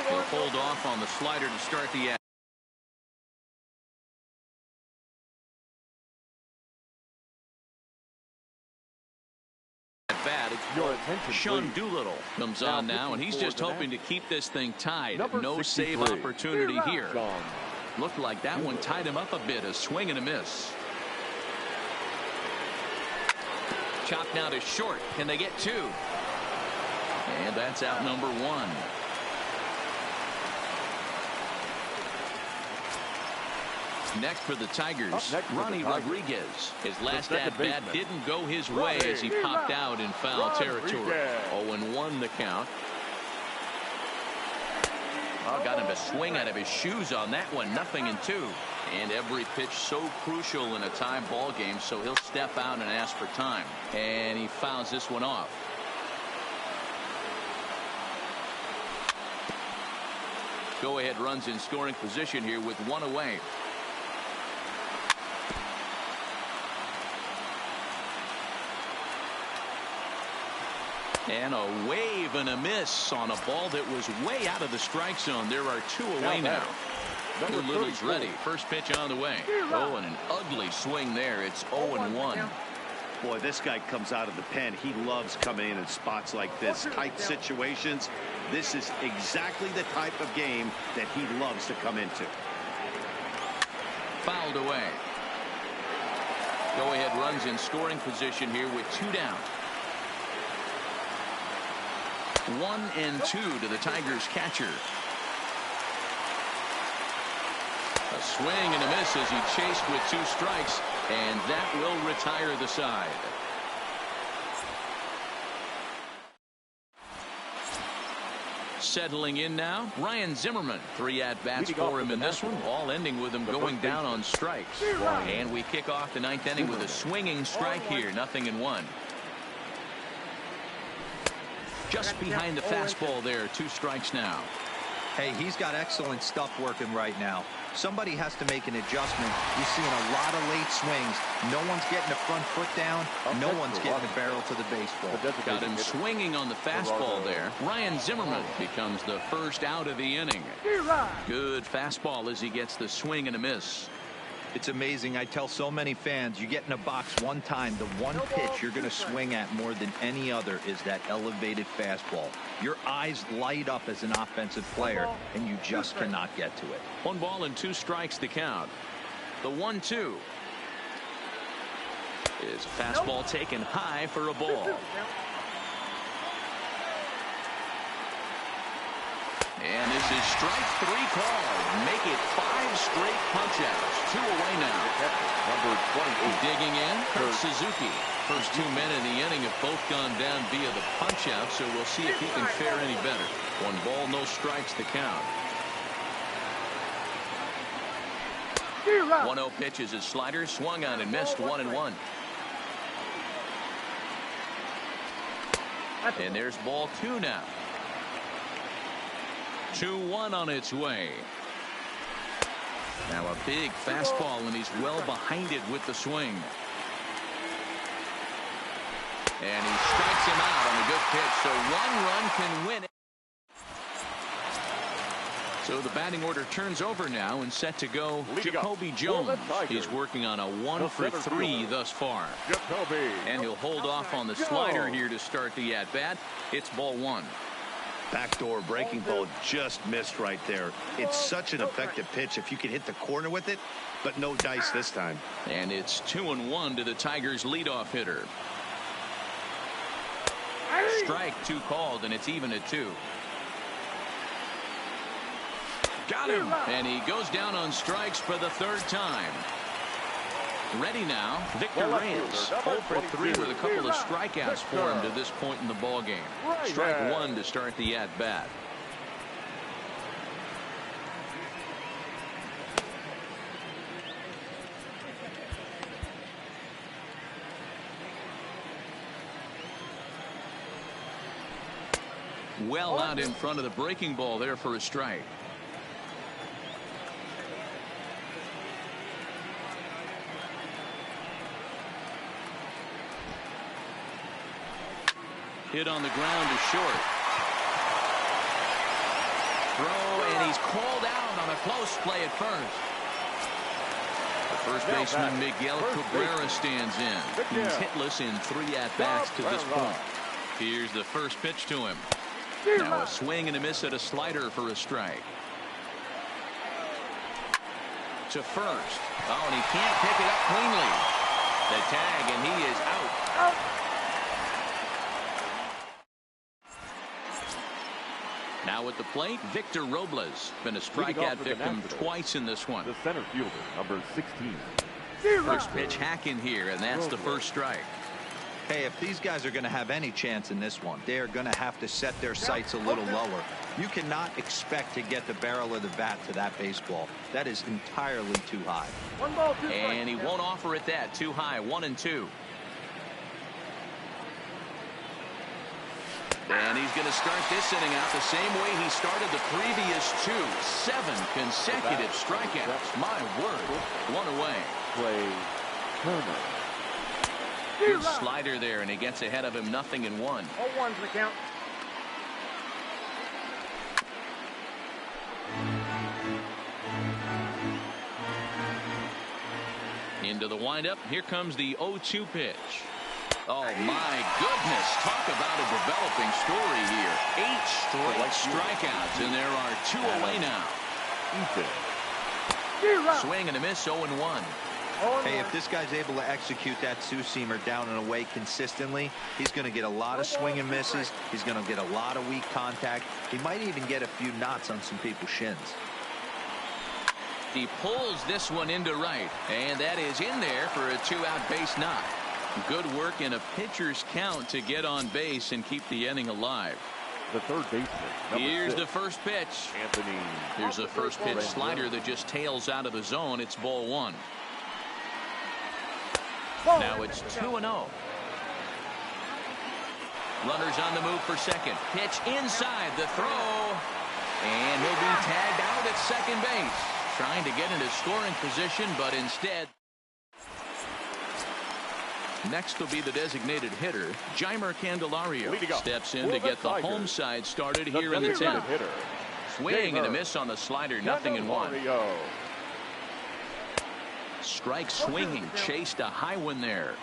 He'll hold off on the slider to start the at. Sean Doolittle comes on now, and he's just hoping to keep this thing tied. No save opportunity here. Looked like that one tied him up a bit. A swing and a miss. Chopped now to short. Can they get 2? And that's out number 1. Next for the Tigers, Ronnie Rodriguez. His last at-bat didn't go his way as he popped out in foul territory. 0-1 the count. Oh, got him a swing out of his shoes on that one. 0-2. And every pitch so crucial in a tie ball game, so he'll step out and ask for time. And he fouls this one off. Go-ahead runs in scoring position here with 1 away. And a wave and a miss on a ball that was way out of the strike zone. There are 2 away now. Doolittle's ready. First pitch on the way. Oh, and an ugly swing there. It's 0-1. Boy, this guy comes out of the pen. He loves coming in spots like this. Tight situations. This is exactly the type of game that he loves to come into. Fouled away. Go-ahead runs in scoring position here with 2 down. 1-2 to the Tigers catcher. A swing and a miss as he chased with 2 strikes, and that will retire the side. Settling in now, Ryan Zimmerman. 3 at-bats for him in this one, all ending with him going down on strikes. And we kick off the 9th inning with a swinging strike here, 0-1. Just behind the fastball there, 2 strikes now. Hey, he's got excellent stuff working right now. Somebody has to make an adjustment. You're seeing a lot of late swings. No one's getting the front foot down. No one's getting the barrel to the baseball. Got him swinging on the fastball there. Ryan Zimmerman becomes the first out of the inning. Good fastball as he gets the swing and a miss. It's amazing. I tell so many fans, you get in a box one time, the one pitch you're going to swing at more than any other is that elevated fastball. Your eyes light up as an offensive player, and you just cannot get to it. 1 ball and 2 strikes to count. The 1-2 is a fastball taken high for a ball. And this is strike 3 called. Make it 5 straight punch-outs. 2 away now. Number 28. Digging in, Kurt Suzuki. First 2 men in the inning have both gone down via the punch-out, so we'll see if he can fare any better. 1 ball, no strikes to count. 1-0 pitch is his slider, swung on and missed. 1-1. And there's ball 2 now. 2-1 on its way. Now a big fastball, and he's well behind it with the swing. And he strikes him out on a good pitch, so 1 run can win it. So the batting order turns over now and set to go Jacoby Jones. He's working on a 1 for 3 thus far. And he'll hold off on the slider here to start the at-bat. It's ball 1. Backdoor breaking ball just missed right there. It's such an effective pitch if you can hit the corner with it, but no dice this time. And it's 2-1 to the Tigers' leadoff hitter. Strike 2 called, and it's even at 2. Got him. And he goes down on strikes for the 3rd time. Ready now, Victor Reyes. 0 for 3 with a couple of strikeouts for him to this point in the ball game. Strike 1 to start the at-bat. Well out in front of the breaking ball there for a strike. Hit on the ground to short. Throw, and he's called out on a close play at first. The first baseman Miguel Cabrera stands in. He's hitless in 3 at-bats to this point. Here's the first pitch to him. Now a swing and a miss at a slider for a strike. To first. Oh, and he can't pick it up cleanly. The tag, and he is out. Now at the plate, Victor Robles. Been a strikeout victim twice in this one. The center fielder, number 16. First pitch hack in here, and that's the first strike. Hey, if these guys are going to have any chance in this one, they are going to have to set their sights a little lower. You cannot expect to get the barrel of the bat to that baseball. That is entirely too high. And he won't offer it that. Too high. 1-2. And he's going to start this inning out the same way he started the previous 2. 7 consecutive strikeouts. My word. 1 away. Play Turner. Good slider there, and he gets ahead of him. 0-1. 0-1's the count. Into the windup. Here comes the 0-2 pitch. Oh, my goodness. Talk about a developing story here. 8 straight strikeouts, and there are 2 away now. Swing and a miss, 0-1. Hey, if this guy's able to execute that two-seamer down and away consistently, he's going to get a lot of swing and misses. He's going to get a lot of weak contact. He might even get a few knots on some people's shins. He pulls this one into right, and that is in there for a 2-out base knock. Good work in a pitcher's count to get on base and keep the inning alive. The third baseman. Here's 6. the first pitch. Anthony. Here's a first pitch slider that just tails out of the zone. It's ball 1. Now it's 2-0. Runners on the move for second. Pitch inside the throw. And he'll be tagged out at second base. Trying to get into scoring position, but instead. Next will be the designated hitter, Jeimer Candelario. Steps in to get the home side started here in the 10th. Swing and a miss on the slider. 0-1. Strike swinging, chased a high one there.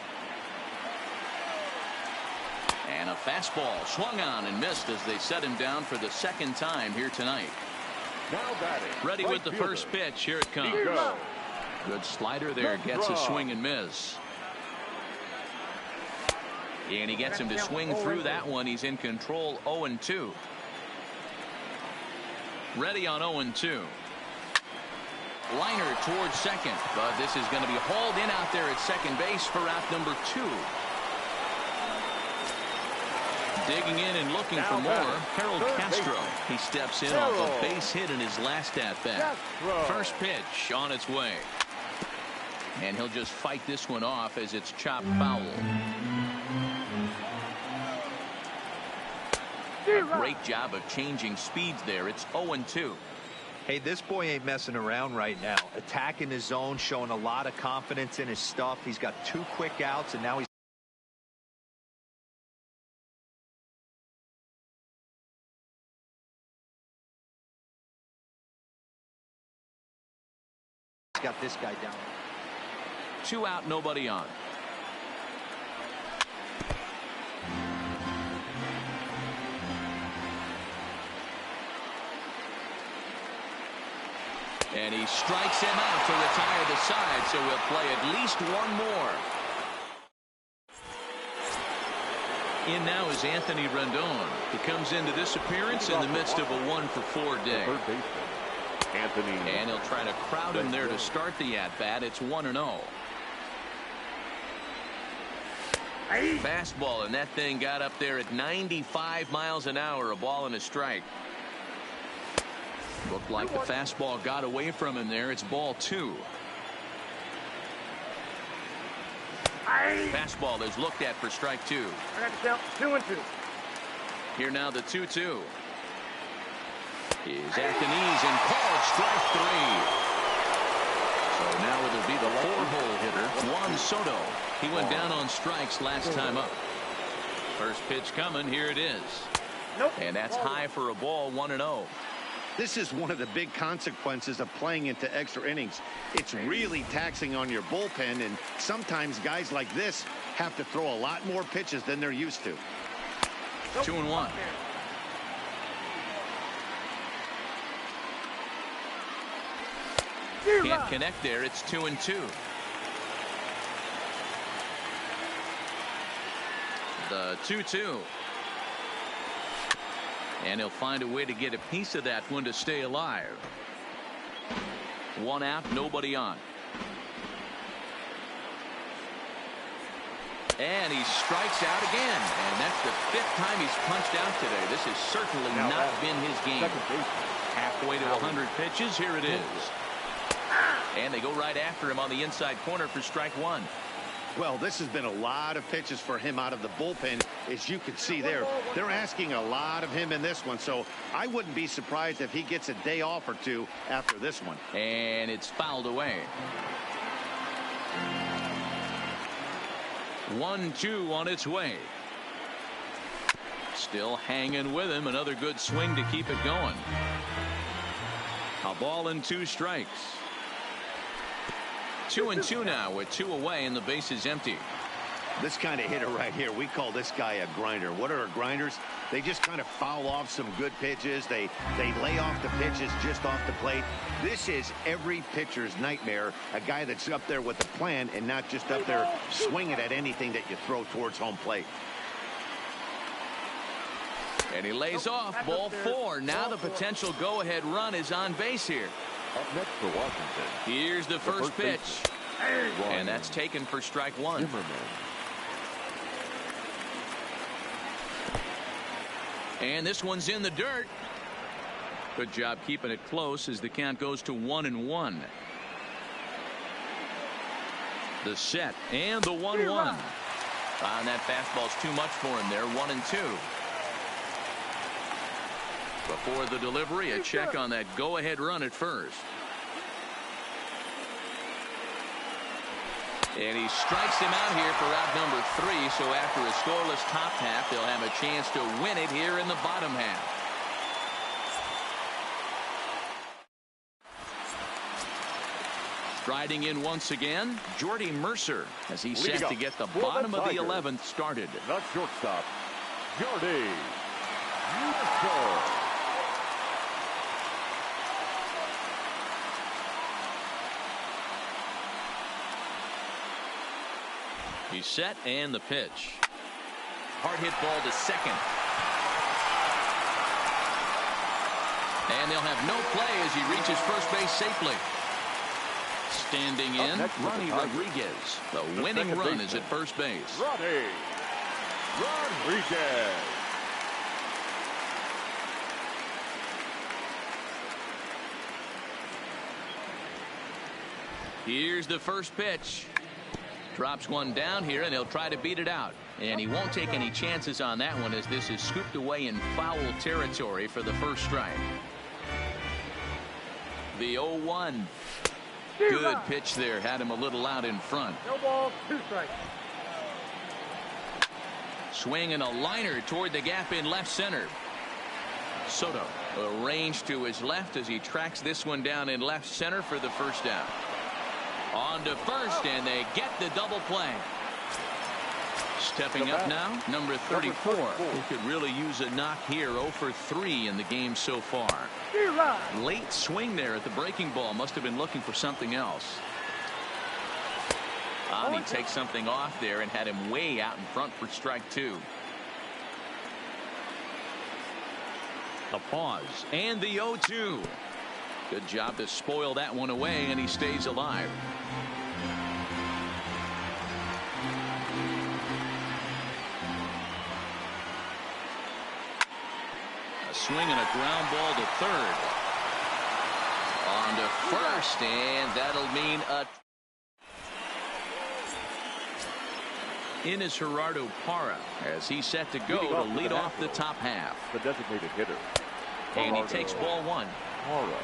And a fastball swung on and missed as they set him down for the second time here tonight. Now batting. Ready with the first pitch. Here it comes. Good slider there. Gets a swing and miss. And he gets him to swing through that one. He's in control. 0-2. Ready on 0-2. Liner towards second, but this is going to be hauled in out there at second base for out number 2. Digging in and looking for more, Harold Castro. He steps in off a base hit in his last at-bat. First pitch on its way. And he'll just fight this one off as it's chopped foul. A great job of changing speeds there. It's 0-2. Hey, this boy ain't messing around right now. Attacking his zone, showing a lot of confidence in his stuff. He's got 2 quick outs, and now he's got this guy down. 2 out, nobody on. And he strikes him out to retire the side, so we'll play at least one more. In now is Anthony Rendon. He comes into this appearance in the midst of a 1-for-4 day. Anthony. And he'll try to crowd him there to start the at-bat. It's 1-0. Fastball, and that thing got up there at 95 miles an hour, a ball and a strike. Looked like the fastball got away from him there. It's ball 2. Fastball is looked at for strike 2. I got to count 2-2. Here now the 2-2. Is at the knees and called strike 3. So now it'll be the 4-hole hitter, Juan Soto. He went down on strikes last time up. First pitch coming. Here it is. And that's high for a ball. 1-0. This is one of the big consequences of playing into extra innings. It's really taxing on your bullpen, and sometimes guys like this have to throw a lot more pitches than they're used to. 2-1. Can't connect there. It's 2-2. The 2-2. And he'll find a way to get a piece of that one to stay alive. 1 out, nobody on. And he strikes out again. And that's the 5th time he's punched out today. This has certainly not been his game. Halfway to 100 pitches. Here it is. And they go right after him on the inside corner for strike 1. Well, this has been a lot of pitches for him out of the bullpen. As you can see there, they're asking a lot of him in this one. So I wouldn't be surprised if he gets a day off or 2 after this one. And it's fouled away. 1-2 on its way. Still hanging with him. Another good swing to keep it going. A ball and 2 strikes. 2-2 now with 2 away and the base is empty. This kind of hitter right here, we call this guy a grinder. What are grinders? They just kind of foul off some good pitches. They lay off the pitches just off the plate. This is every pitcher's nightmare. A guy that's up there with a plan and not just up there swinging at anything that you throw towards home plate. And he lays off. Ball 4. Now the potential go-ahead run is on base here. Up next for Washington. Here's the first pitch. And that's taken for strike 1. Zimmerman. And this one's in the dirt. Good job keeping it close as the count goes to 1-1. The set and the 1-1. And that fastball's too much for him there. 1-2. Before the delivery, a check on that go-ahead run at first. And he strikes him out here for out number 3. So after a scoreless top half, they'll have a chance to win it here in the bottom half. Striding in once again, Jordy Mercer, as he's set to get the for bottom the of the Tigers. 11th started. The shortstop, Jordy Mercer. He's set, and the pitch. Hard hit ball to second. And they'll have no play as he reaches first base safely. Standing in, Ronnie Rodriguez. The winning run is at first base. Ronnie Rodriguez. Here's the first pitch. Drops one down here, and he'll try to beat it out. And he won't take any chances on that one, as this is scooped away in foul territory for the first strike. The 0-1. Good pitch there. Had him a little out in front. No ball, 2 strikes. Swing and a liner toward the gap in left center. Soto arranged to his left as he tracks this one down in left center for the first down. On to first, and they get the double play. Stepping up now, number 34. Who could really use a knock here. 0 for 3 in the game so far. Late swing there at the breaking ball. Must have been looking for something else. He takes something off there and had him way out in front for strike 2. A pause, and the 0-2. Good job to spoil that one away, and he stays alive. A swing and a ground ball to third. On to first, and that'll mean a... In is Gerardo Parra as he's set to go to lead off the top half. The designated hitter. And he takes ball 1.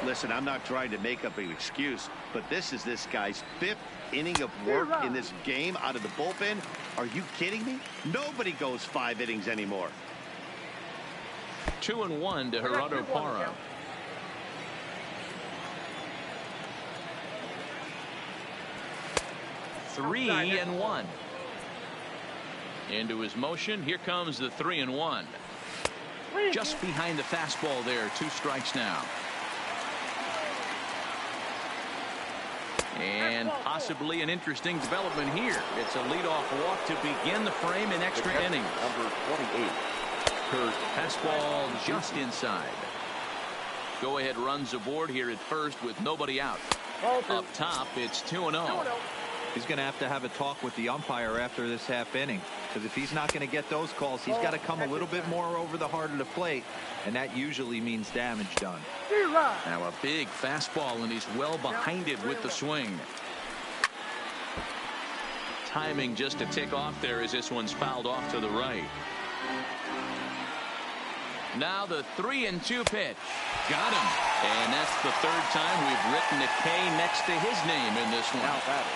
Listen, I'm not trying to make up an excuse, but this is this guy's 5th inning of work in this game out of the bullpen. Are you kidding me? Nobody goes 5 innings anymore. 2-1 to Gerardo Parra. Three and 1. Into his motion. Here comes the 3-1. Just behind the fastball there. 2 strikes now. And possibly an interesting development here. It's a leadoff walk to begin the frame in extra innings. Number 28. Kurt. Fastball just inside. Go ahead runs aboard here at first with nobody out. Up top, it's 2-0. He's going to have a talk with the umpire after this half inning, because if he's not going to get those calls, he's got to come a little bit more over the heart of the plate, and that usually means damage done. Now a big fastball, and he's well behind it with the swing. Timing just a tick off there as this one's fouled off to the right. Now the 3-2 pitch. Got him. And that's the 3rd time we've written a K next to his name in this one. Now batting,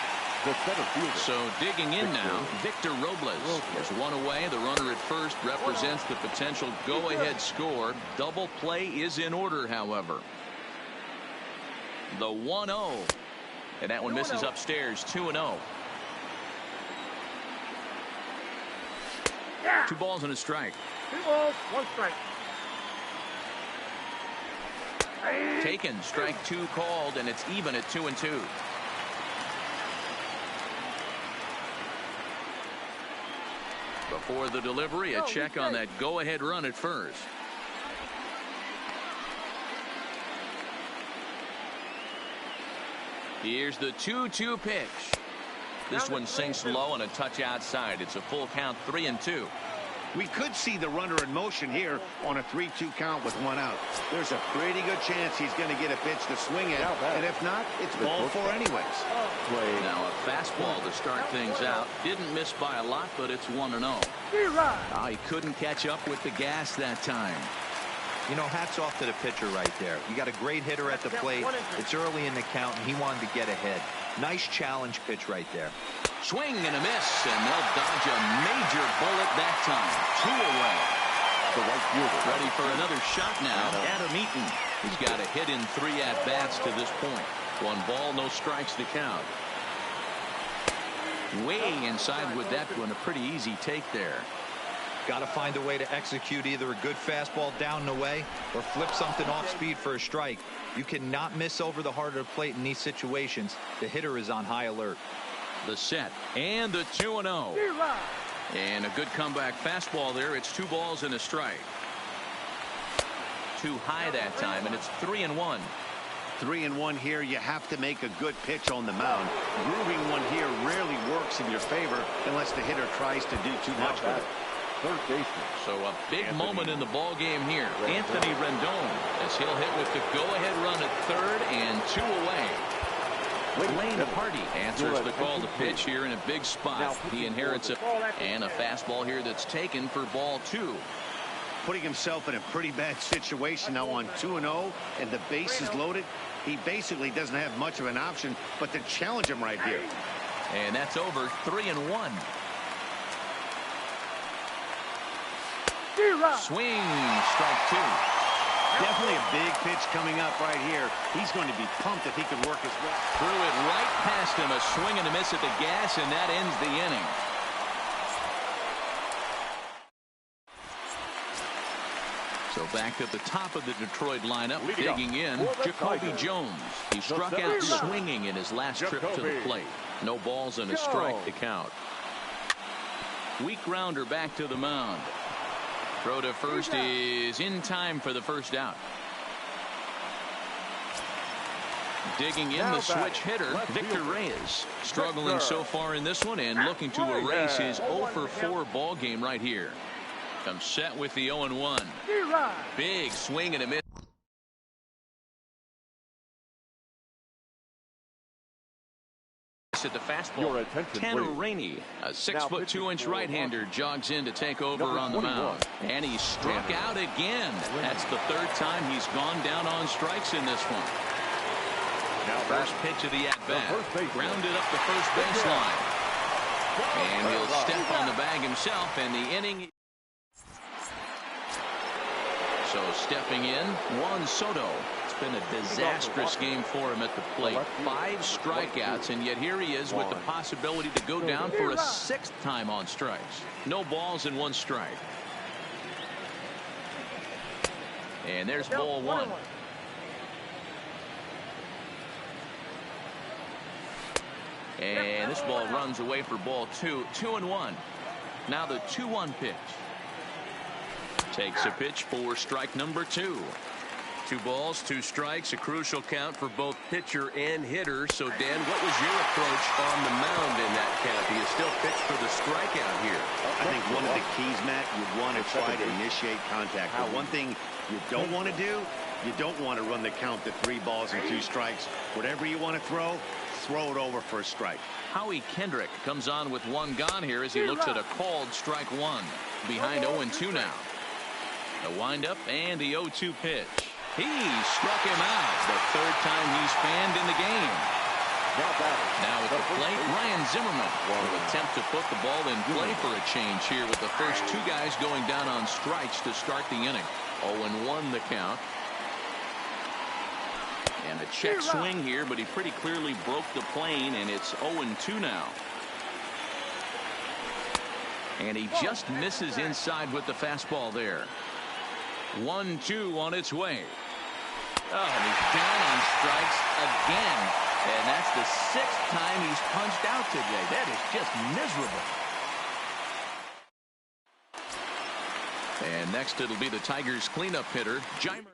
the center fielder. So digging in now, Victor Robles is one away. The runner at first represents the potential go-ahead score. Double play is in order, however. The 1-0. And that one misses upstairs. 2-0. 2 balls and a strike. 2 balls, 1 strike. Taken, strike 2 called, and it's even at 2-2. Before the delivery, a check on that go-ahead run at first. Here's the 2-2 pitch. This one sinks low and a touch outside. It's a full count, 3-2. We could see the runner in motion here on a 3-2 count with 1 out. There's a pretty good chance he's going to get a pitch to swing at, and if not, it's ball 4 anyways. Now a fastball to start things out. Didn't miss by a lot, but it's 1-0. He couldn't catch up with the gas that time. You know, hats off to the pitcher right there. You got a great hitter at the plate. It's early in the count, and he wanted to get ahead. Nice challenge pitch right there. Swing and a miss, and they'll dodge a major bullet that time. 2 away. The right fielder. Ready for another shot now. Adam Eaton. He's got a hit in 3 at-bats to this point. One ball, no strikes to count. Way inside with that one. A pretty easy take there. Got to find a way to execute either a good fastball down and away or flip something off speed for a strike. You cannot miss over the heart of the plate in these situations. The hitter is on high alert. The set and the 2-0. And a good comeback fastball there. It's 2 balls and a strike. Too high that time, and it's 3-1. 3-1 here. You have to make a good pitch on the mound. Grooving one here rarely works in your favor unless the hitter tries to do too much with it. Third baseman. So a big moment in the ball game here. Anthony Rendon, as he'll hit with the go-ahead run at third and 2 away. Lane Hardy answers the call to pitch here in a big spot. He inherits a fastball here that's taken for ball 2. Putting himself in a pretty bad situation now on 2-0, and the base is loaded. He basically doesn't have much of an option but to challenge him right here. And that's over. 3-1. Swing, strike 2. Definitely a big pitch coming up right here. He's going to be pumped if he can work his way. Threw it right past him. A swing and a miss at the gas, and that ends the inning. So back at the top of the Detroit lineup, digging in, Jacoby Jones. He struck out swinging in his last trip to the plate. No balls and a strike to count. Weak grounder back to the mound. Throw to first is in time for the first out. Digging in, the switch hitter, Victor Reyes. Struggling so far in this one and looking to erase his 0-for-4 ball game right here. Comes set with the 0-1. Big swing and a miss. At the fastball. Tanner Rainey, a 6'2" right-hander, jogs in to take over on the mound. And he struck out again. That's the 3rd time he's gone down on strikes in this one. First pitch of the at-bat. Grounded up the first baseline. And he'll step on the bag himself, and the inning. So stepping in, Juan Soto. It's been a disastrous game for him at the plate. 5 strikeouts, and yet here he is with the possibility to go down for a 6th time on strikes. No balls and 1 strike. And there's ball 1. And this ball runs away for ball 2. 2-1. Now the 2-1 pitch. Takes a pitch for strike number 2. 2 balls, 2 strikes, a crucial count for both pitcher and hitter. So, Dan, what was your approach on the mound in that count? Do you still pitch for the strikeout here? I think one of the keys, Matt, you want to try to initiate contact. But one thing you don't want to do, you don't want to run the count to 3 balls and 2 strikes. Whatever you want to throw it over for a strike. Howie Kendrick comes on with 1 gone here as he looks at a called strike 1. Behind 0-2 now. The windup and the 0-2 pitch. He struck him out. The 3rd time he's fanned in the game. Now at the plate, Ryan Zimmerman will attempt to put the ball in play for a change here with the first 2 guys going down on strikes to start the inning. 0-1 the count. And a check swing here, but he pretty clearly broke the plane, and it's 0-2 now. And he just misses inside with the fastball there. 1-2 on its way. Oh, and he's down on strikes again. And that's the 6th time he's punched out today. That is just miserable. And next it'll be the Tigers cleanup hitter, Jeimer.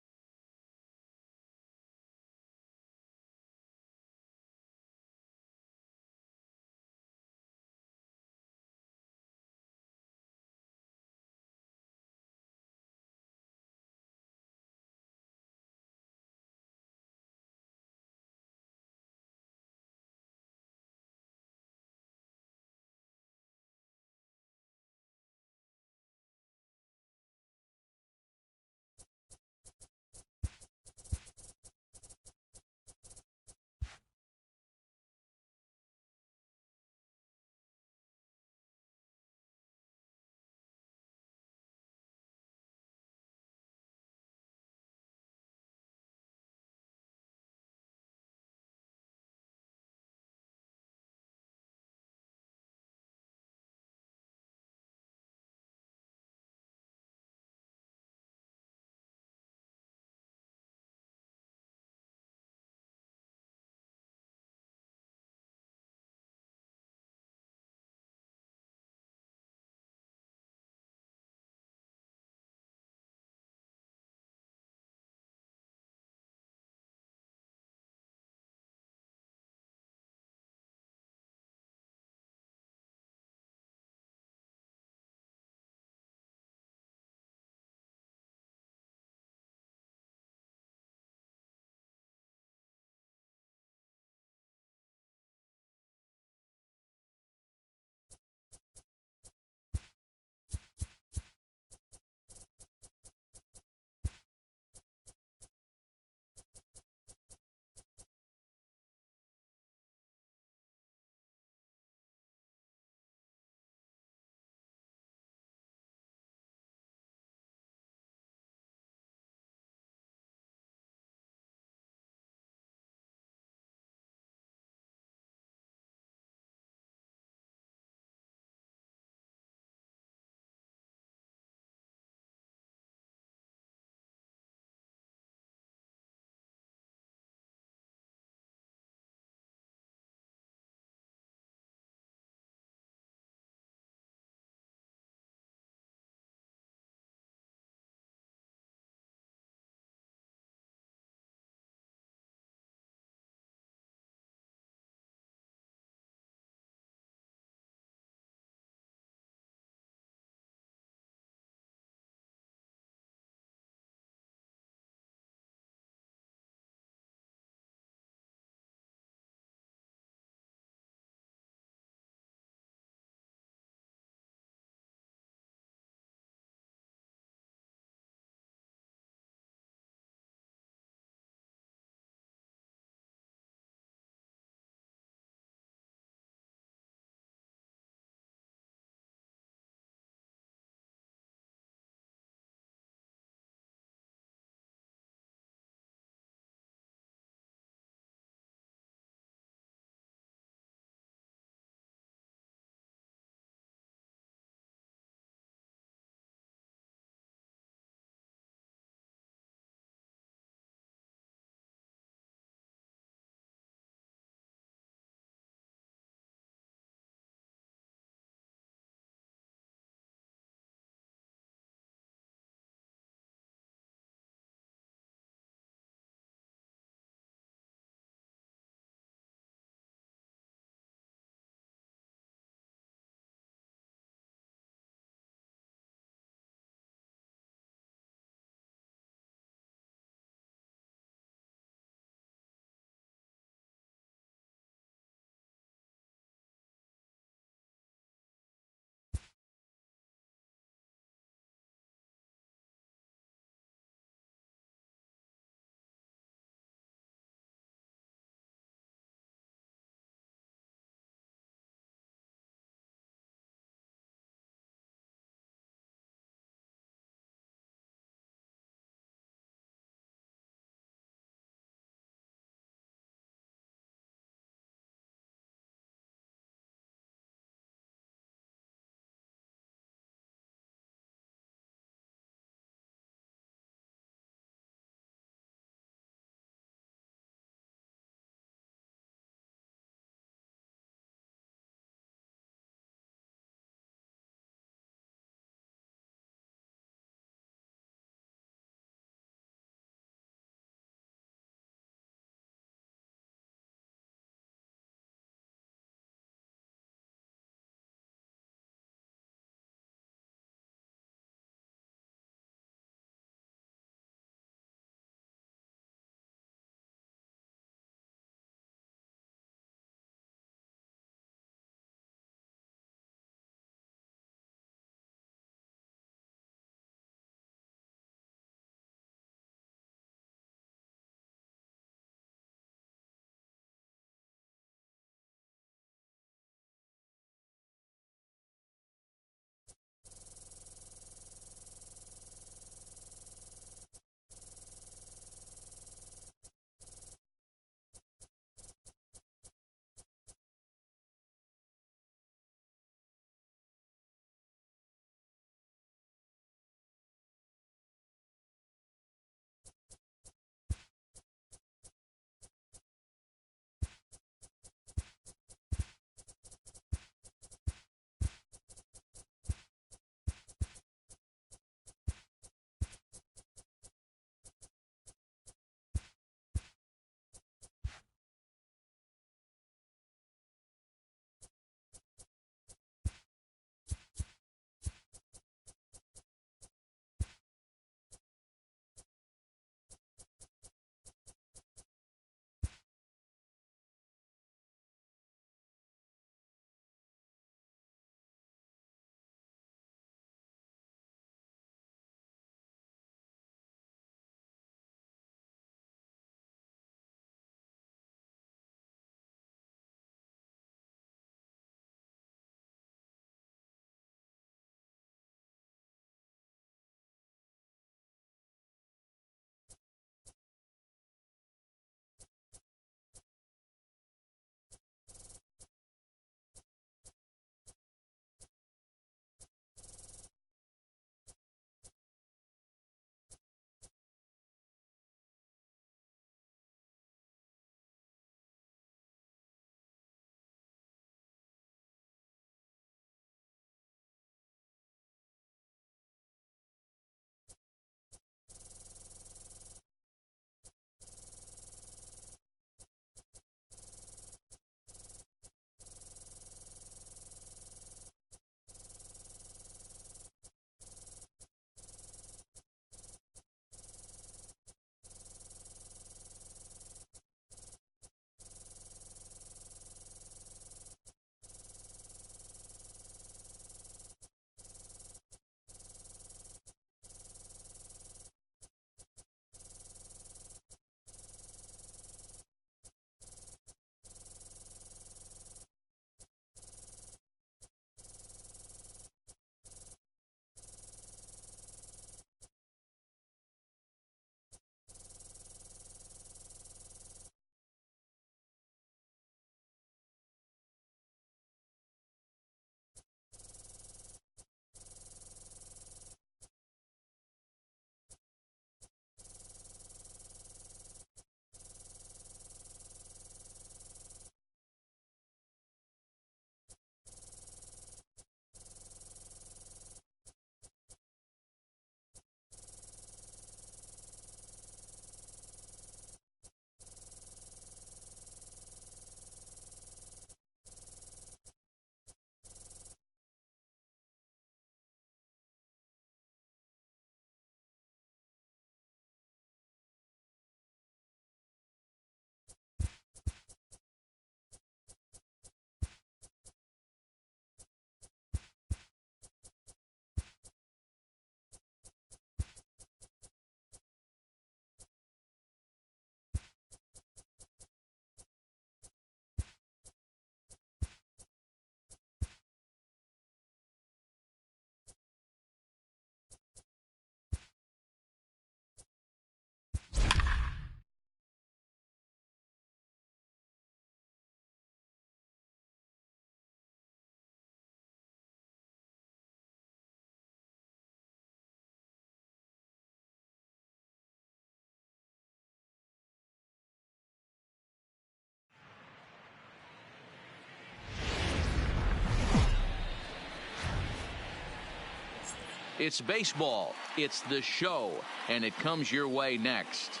It's baseball. It's the show. And it comes your way next.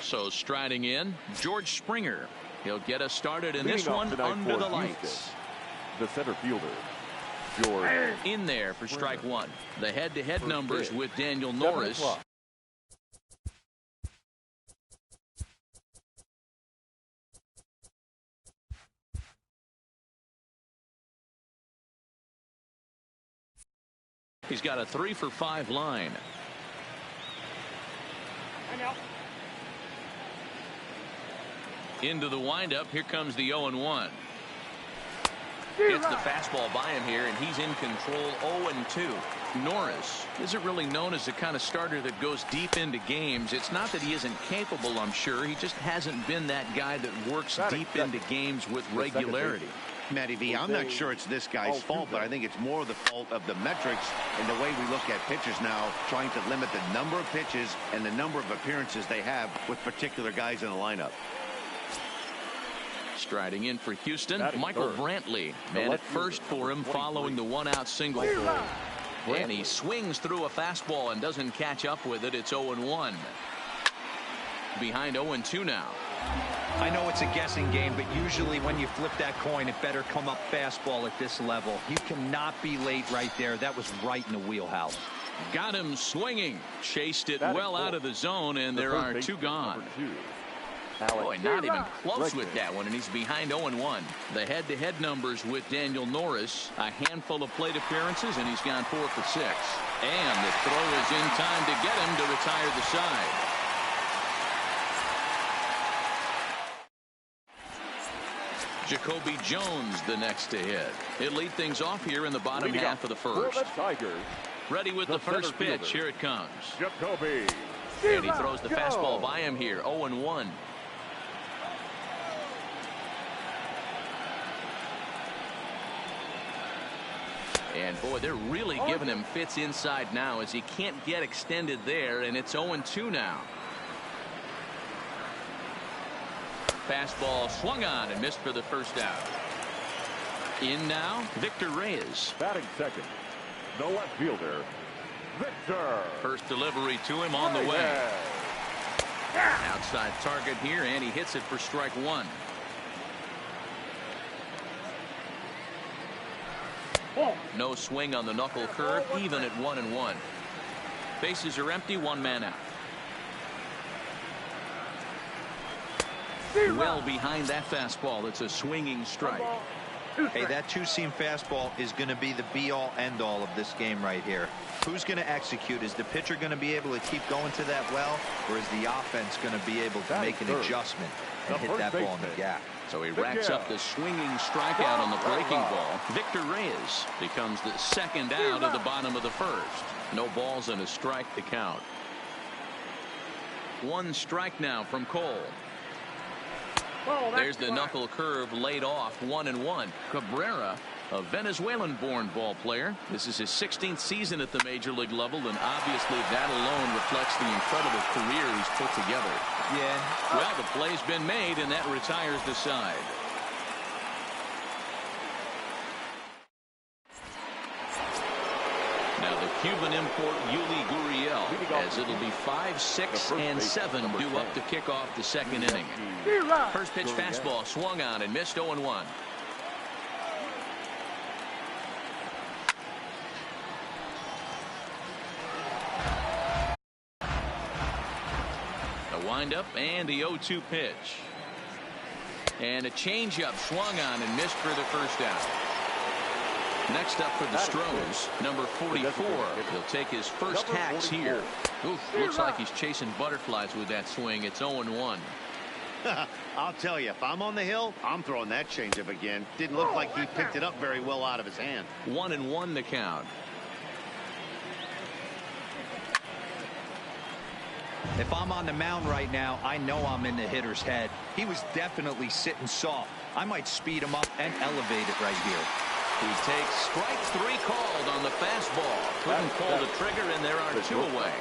So striding in, George Springer. He'll get us started in this one under the lights. The center fielder, George. In there for strike one. The head-to-head numbers with Daniel Norris. He's got a 3-for-5 line. Into the windup. Here comes the 0-1. Gets the fastball by him here, and he's in control. 0-2. Norris isn't really known as the kind of starter that goes deep into games. It's not that he isn't capable, I'm sure. He just hasn't been that guy that works deep into games with regularity. Matty V, I'm not sure it's this guy's fault, but I think it's more the fault of the metrics and the way we look at pitchers now, trying to limit the number of pitches and the number of appearances they have with particular guys in the lineup. Striding in for Houston, Michael Brantley. Man at first for him following the one-out single. And he swings through a fastball and doesn't catch up with it. It's 0-1. Behind 0-2 now. I know it's a guessing game, but usually when you flip that coin, it better come up fastball at this level. You cannot be late right there. That was right in the wheelhouse. Got him swinging. Chased it well out of the zone, and there are two gone. Boy, not even close with that one, and he's behind 0-1. The head-to-head numbers with Daniel Norris, a handful of plate appearances, and he's gone 4 for 6. And the throw is in time to get him to retire the side. Jacoby Jones the next to hit. He'll lead things off here in the bottom half of the first. Ready with the first pitch. Here it comes. Jacoby. And he throws the fastball by him here. 0-1. And boy, they're really giving him fits inside now as he can't get extended there, and it's 0-2 now. Fastball swung on and missed for the first out. In now, Victor Reyes. Batting second, the left fielder, Victor. First delivery to him on the way. Outside target here, and he hits it for strike one. No swing on the knuckle curve, even at 1-1. Bases are empty, one man out. Well behind that fastball. It's a swinging strike. Hey, that two-seam fastball is going to be the be-all, end-all of this game right here. Who's going to execute? Is the pitcher going to be able to keep going to that well, or is the offense going to be able to make an adjustment and hit that ball in the gap? So he racks up the swinging strikeout on the breaking ball. Victor Reyes becomes the second out of the bottom of the first. No balls and a strike to count. One strike now from Cole. There's the knuckle curve laid off. 1-1. Cabrera, a Venezuelan-born ball player. This is his 16th season at the major league level, and obviously that alone reflects the incredible career he's put together. Yeah. Well, the play's been made, and that retires the side. Now the Cuban import Yuli Gurriel, as it'll be 5, 6, and 7 due up to kick off the second inning. First pitch fastball swung on and missed. 0-1. The windup and the 0-2 pitch. And a changeup swung on and missed for the first out. Next up for the Stros, number 44. He'll take his first hacks here. Oof, looks like he's chasing butterflies with that swing. It's 0-1. I'll tell you, if I'm on the hill, I'm throwing that changeup again. Didn't look like he picked it up very well out of his hand. 1-1 the count. If I'm on the mound right now, I know I'm in the hitter's head. He was definitely sitting soft. I might speed him up and elevate it right here. He takes strike 3 called on the fastball. Couldn't pull the trigger, and there are 2 away.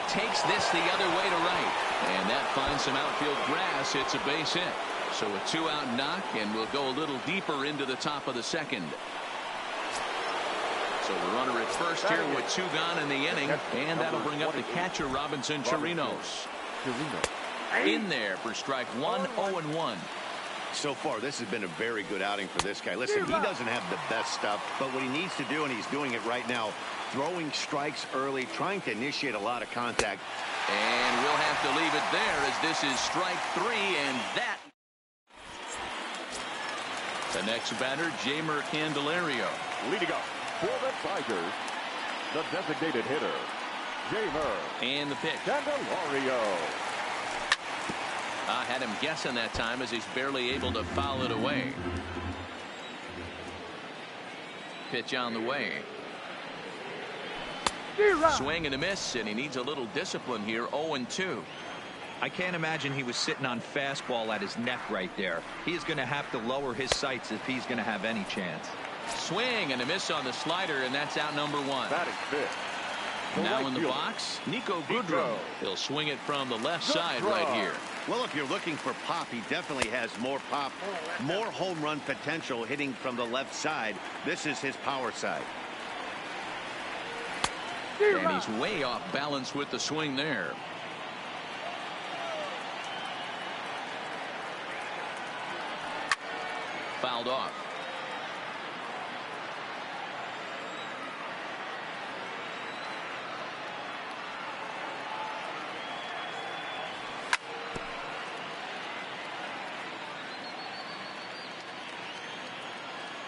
Takes this the other way to right. And that finds some outfield grass. It's a base hit. So a 2-out knock, and we'll go a little deeper into the top of the second. So the runner at first here with 2 gone in the inning, and that'll bring up the catcher, Robinson Chirinos. In there for strike 1, 0-1. So far, this has been a very good outing for this guy. Listen, he doesn't have the best stuff, but what he needs to do, and he's doing it right now, throwing strikes early, trying to initiate a lot of contact. And we'll have to leave it there as this is strike 3, and that. The next batter, Jeimer Candelario. Leading up for the Tigers, the designated hitter, Jeimer. And the pitch. Candelario. I had him guessing that time as he's barely able to foul it away. Pitch on the way. Swing and a miss, and he needs a little discipline here. 0-2. I can't imagine he was sitting on fastball at his neck right there. He's going to have to lower his sights if he's going to have any chance. Swing and a miss on the slider, and that's out number 1. Batting fifth. Now in the box, Nico Goodrum. He'll swing it from the left side right here. Well, if you're looking for pop, he definitely has more pop, more home run potential hitting from the left side. This is his power side. And he's way off balance with the swing there. Fouled off.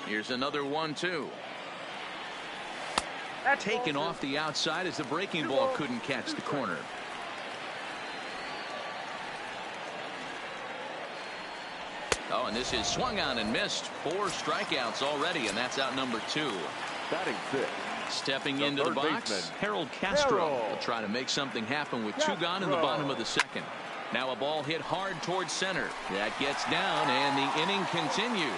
Here's another 1-2. Taken off the outside as the breaking ball couldn't catch the corner. Oh, and this is swung on and missed. 4 strikeouts already, and that's out number 2. Batting fifth. Stepping The into the third box, baseman, Harold Castro Harold. will try to make something happen with 2 gone in the bottom of the second. Now a ball hit hard towards center. That gets down, and the inning continues.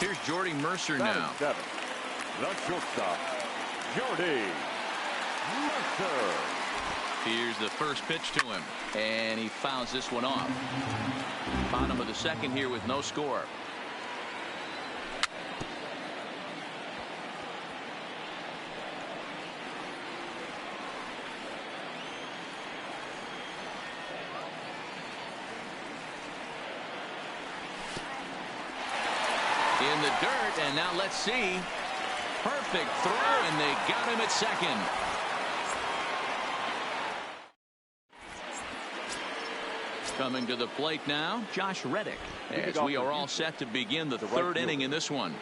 Here's Jordy Mercer now. Batting seventh. The shortstop, Jordy Mercer. Here's the first pitch to him, and he fouls this one off. Bottom of the second here with no score. In the dirt, and now let's see. Perfect throw, and they got him at second. Coming to the plate now, Josh Reddick, as we are all set to begin the third inning in this one.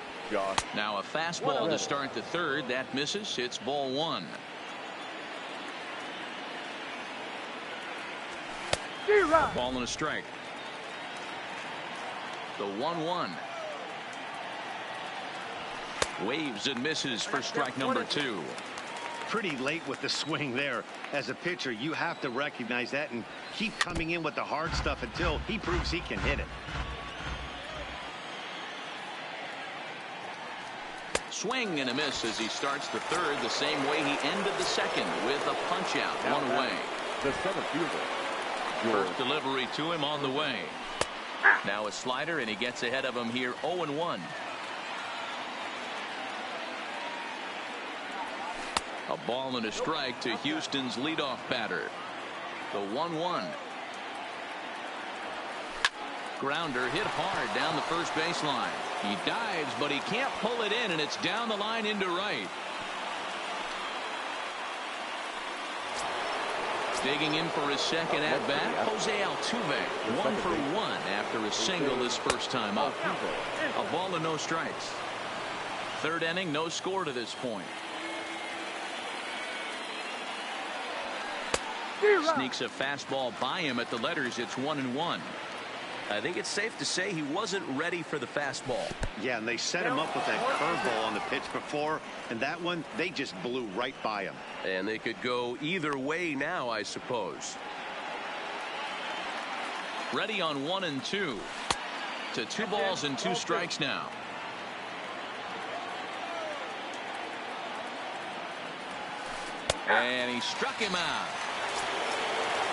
Now a fastball to start the third. That misses. It's ball 1. Ball and a strike. The 1-1. Waves and misses for strike number 2. Pretty late with the swing there. As a pitcher, you have to recognize that and keep coming in with the hard stuff until he proves he can hit it. Swing and a miss as he starts the third the same way he ended the second with a punch out. One away. The center fielder. First delivery to him on the way. Now a slider, and he gets ahead of him here. 0-1. A ball and a strike to Houston's leadoff batter. The 1-1. Grounder hit hard down the first baseline. He dives, but he can't pull it in, and it's down the line into right. Digging in for his second at-bat, Jose Altuve. 1 for 1 after a single this first time up. A ball and no strikes. Third inning, no score to this point. Sneaks a fastball by him at the letters. It's 1-1. I think it's safe to say he wasn't ready for the fastball. Yeah, and they set him up with that curveball on the pitch before, and that one, they just blew right by him. And they could go either way now, I suppose. Ready on 1 and 2. To 2 balls and 2 strikes now. And he struck him out.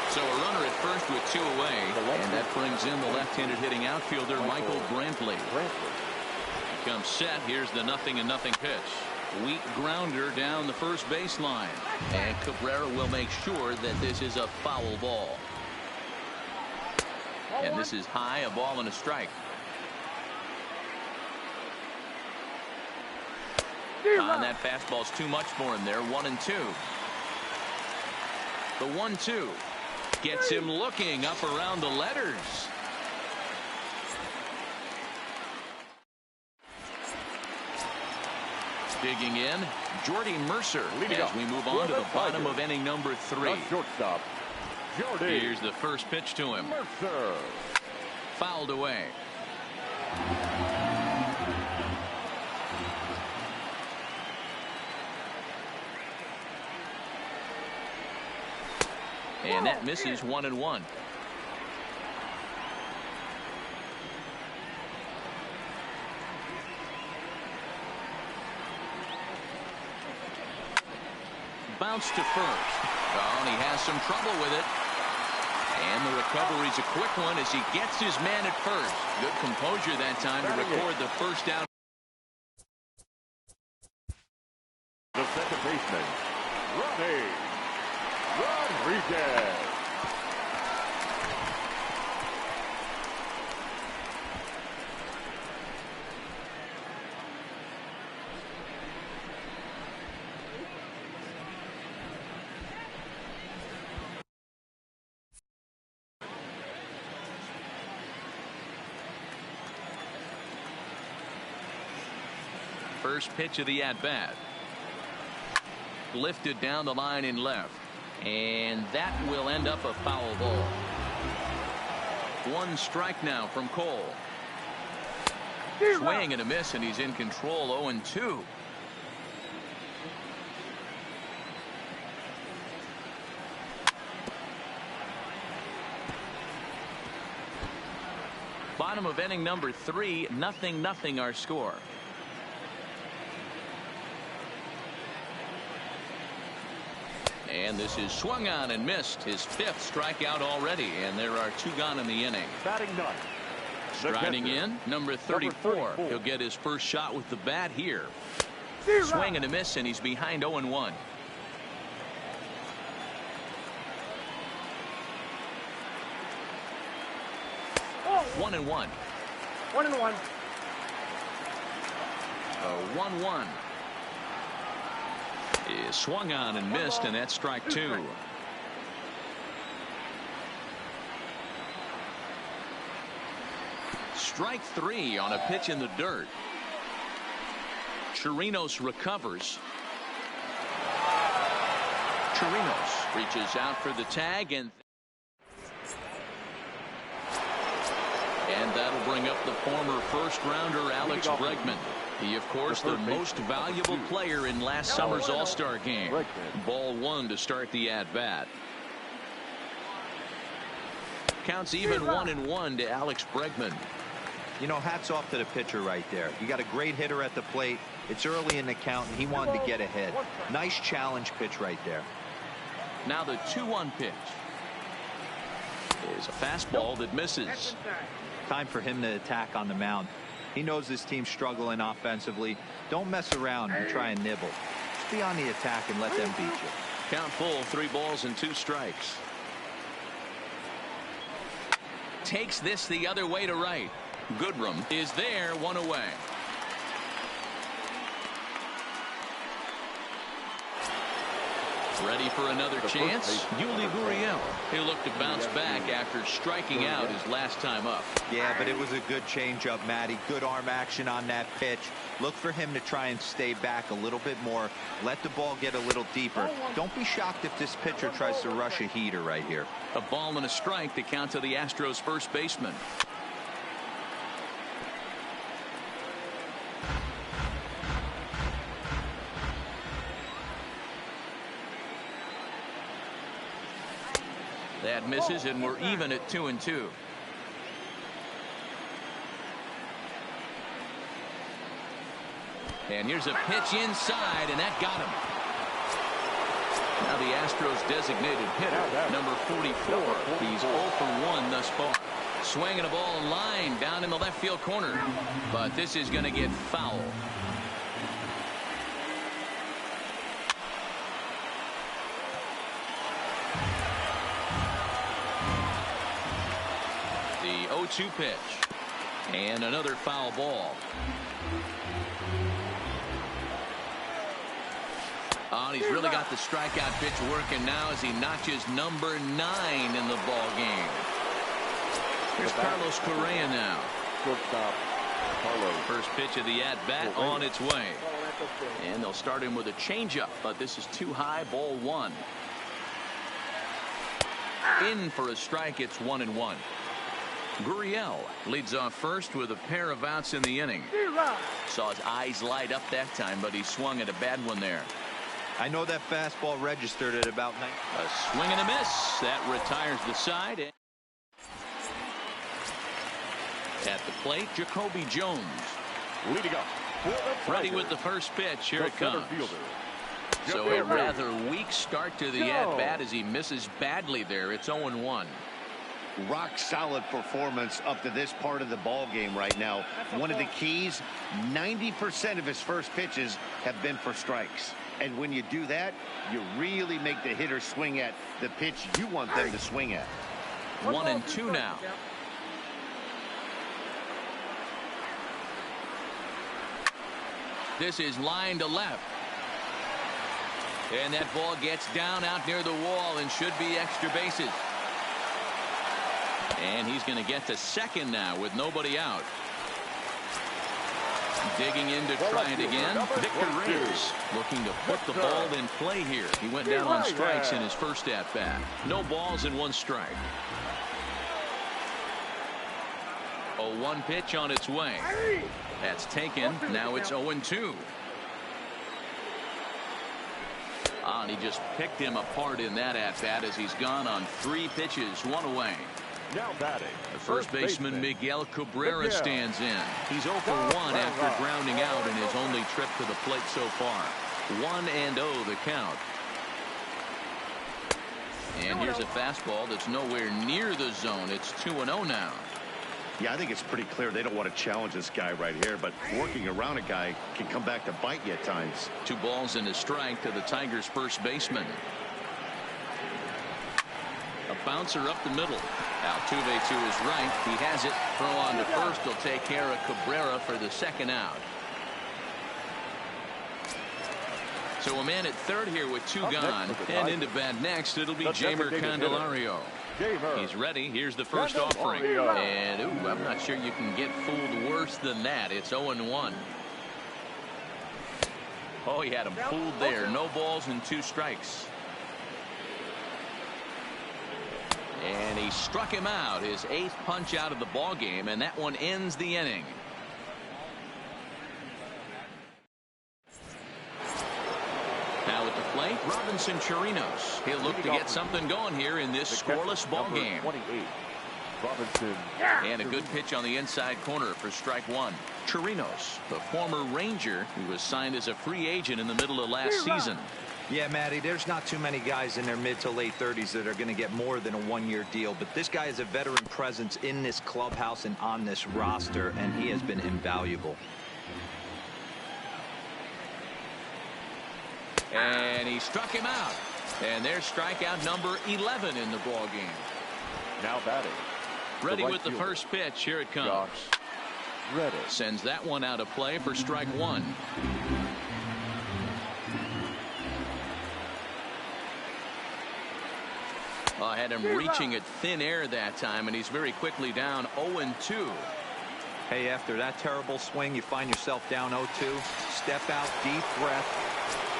So a runner at first with 2 away. And that brings in the left-handed hitting outfielder Michael Brantley. He comes set. Here's the 0-0 pitch. Weak grounder down the first baseline. And Cabrera will make sure that this is a foul ball. And this is high, a ball and a strike. And that fastball's too much for him there. 1 and 2. The 1-2 gets him looking up around the letters. Digging in, Jordy Mercer as we move on to the bottom of inning number 3. Shortstop, Jordy. Here's the first pitch to him. Mercer. Fouled away. And that misses. 1 and 1. Bounce to first. Oh, and he has some trouble with it. And the recovery's a quick one as he gets his man at first. Good composure that time to record the first down. The second baseman, Ronnie Rodriguez. First pitch of the at-bat. Lifted down the line in left. And that will end up a foul ball. 1 strike now from Cole. Swing and a miss, and he's in control. 0 and 2. Bottom of inning number 3. 0-0 our score. And this is swung on and missed. His 5th strikeout already, and there are 2 gone in the inning. Batting ninth. Striding in, number 34. He'll get his first shot with the bat here. Swing and a miss, and he's behind 0 and 1. One and 1. 1 and 1. 1-1. Is swung on and missed, and that's strike 2. Strike 3 on a pitch in the dirt. Chirinos recovers. Chirinos reaches out for the tag, and that'll bring up the former first-rounder Alex Bregman. He, of course, the most valuable player in last summer's All-Star game. Ball 1 to start the at-bat. Counts even 1 and 1 to Alex Bregman. You know, hats off to the pitcher right there. You got a great hitter at the plate. It's early in the count, and he wanted to get ahead. Nice challenge pitch right there. Now the 2-1 pitch is a fastball that misses. Time for him to attack on the mound. He knows this team's struggling offensively. Don't mess around and try and nibble. Just be on the attack and let them beat you. Count full, 3 balls and 2 strikes. Takes this the other way to right. Goodrum is there, 1 away. Ready for another chance? Yuli Gurriel. He'll look to bounce back after striking out his last time up. Yeah, but it was a good changeup, Matty. Good arm action on that pitch. Look for him to try and stay back a little bit more. Let the ball get a little deeper. Don't be shocked if this pitcher tries to rush a heater right here. A ball and a strike to count to the Astros first baseman. That misses, and we're even at 2 and 2. And here's a pitch inside, and that got him. Now the Astros designated hitter, number 44. He's 0 for 1 thus far. Swinging a ball line down in the left field corner. But this is going to get foul. The 0-2 pitch. And another foul ball. Oh, and he's really got the strikeout pitch working now as he notches number 9 in the ball game. Here's Carlos Correa now. Shortstop, Carlos. First pitch of the at-bat on its way. And they'll start him with a changeup, but this is too high, ball 1. In for a strike, it's 1-1. Gurriel leads off first with a pair of outs in the inning. Saw his eyes light up that time, but he swung at a bad one there. I know that fastball registered at about 9. A swing and a miss. That retires the side. At the plate, Jacoby Jones. Leading up. Ready with the first pitch. Here it comes. So a rather weak start to the at-bat as he misses badly there. It's 0-1. Rock solid performance up to this part of the ball game right now. One of the keys, 90% of his first pitches have been for strikes. And when you do that, you really make the hitter swing at the pitch you want them to swing at. 1-2 now. This is line to left. And that ball gets down out near the wall and should be extra bases. And he's going to get to second now with nobody out. Digging in to try it again. Victor Reyes looking to put the ball in play here. He went down on strikes in his first at-bat. No balls and 1 strike. A 1 pitch on its way. That's taken. Now it's 0-2. And he just picked him apart in that at-bat as he's gone on 3 pitches, 1 away. Now batting. The first baseman Miguel Cabrera stands in. He's 0 for 1 after grounding out in his only trip to the plate so far. 1-0 the count. And here's a fastball that's nowhere near the zone. It's 2-0 now. Yeah, I think it's pretty clear they don't want to challenge this guy right here, but working around a guy can come back to bite you at times. 2 balls and a strike to the Tigers' first baseman. A bouncer up the middle. Altuve to his right. He has it. Throw on to first. He'll take care of Cabrera for the second out. So a man at third here with 2 gone. And into bat next, it'll be Jamer Candelario. He's ready. Here's the first offering. And ooh, I'm not sure you can get fooled worse than that. It's 0-1. Oh, he had him fooled there. No balls and 2 strikes. And he struck him out, his 8th punch out of the ball game, and that one ends the inning. Now at the plate, Robinson Chirinos. He'll look to get something going here in this scoreless ball game. 28, Robinson. And a good pitch on the inside corner for strike 1. Chirinos, the former Ranger, who was signed as a free agent in the middle of last season. Yeah, Matty, there's not too many guys in their mid to late 30s that are going to get more than a 1-year deal. But this guy is a veteran presence in this clubhouse and on this roster, and he has been invaluable. And he struck him out. And there's strikeout number 11 in the ball game. Now batting. Ready with the first pitch. Here it comes. Reddish. Sends that one out of play for strike 1. Had him reaching at thin air that time, and he's very quickly down 0-2. Hey, after that terrible swing, you find yourself down 0-2. Step out, deep breath,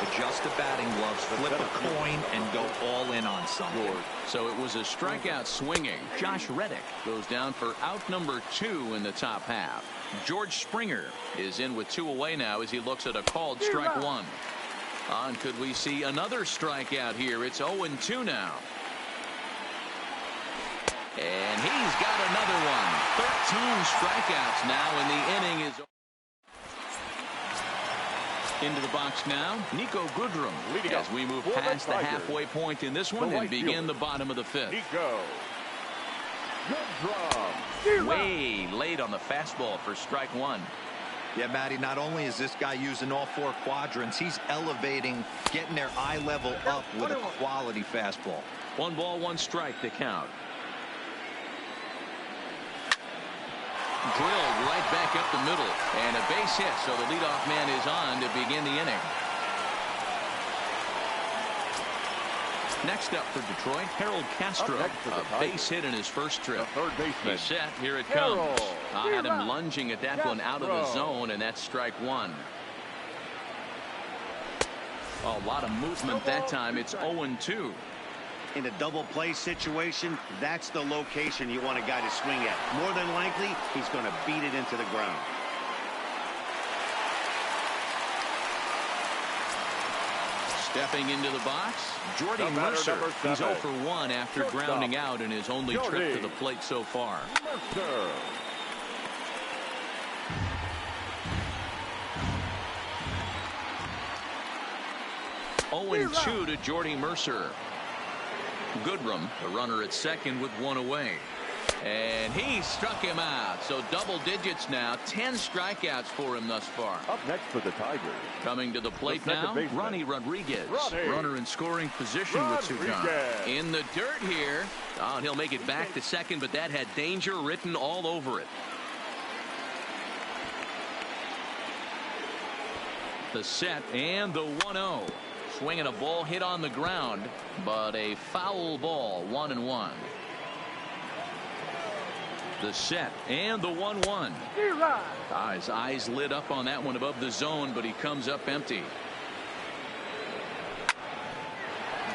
adjust the batting gloves, flip a coin, and go all in on something. So it was a strikeout swinging. Josh Reddick goes down for out number 2 in the top half. George Springer is in with 2 away now as he looks at a called strike 1. And could we see another strikeout here? It's 0-2 now. And he's got another one. 13 strikeouts now, and the inning is. Into the box now, Nico Goodrum, as we move past the halfway point in this one and begin the bottom of the fifth. Nico Goodrum. Way late on the fastball for strike one. Yeah, Matty, not only is this guy using all four quadrants, he's elevating, getting their eye level up with a quality fastball. 1 ball, 1 strike to count. Drilled right back up the middle, and a base hit, so the leadoff man is on to begin the inning. Next up for Detroit, Harold Castro, a base hit in his first trip. He's set, here it comes. I had him lunging at that one out of the zone, and that's strike one. A lot of movement that time. It's 0-2. In a double play situation, that's the location you want a guy to swing at. More than likely, he's going to beat it into the ground. Stepping into the box, Jordy Mercer. He's 0 for 1 after grounding out in his only trip to the plate so far. 0-2 to Jordy Mercer. Goodrum, the runner at second with 1 away. And he struck him out. So double digits now. 10 strikeouts for him thus far. Up next for the Tigers. Coming to the plate now, Ronnie Rodriguez. Runner in scoring position with 2 gone. In the dirt here. Oh, and he'll make it back to second, but that had danger written all over it. The set and the 1-0. Swinging a ball hit on the ground, but a foul ball, 1-1. The set and the 1-1. His eyes lit up on that one above the zone, but he comes up empty.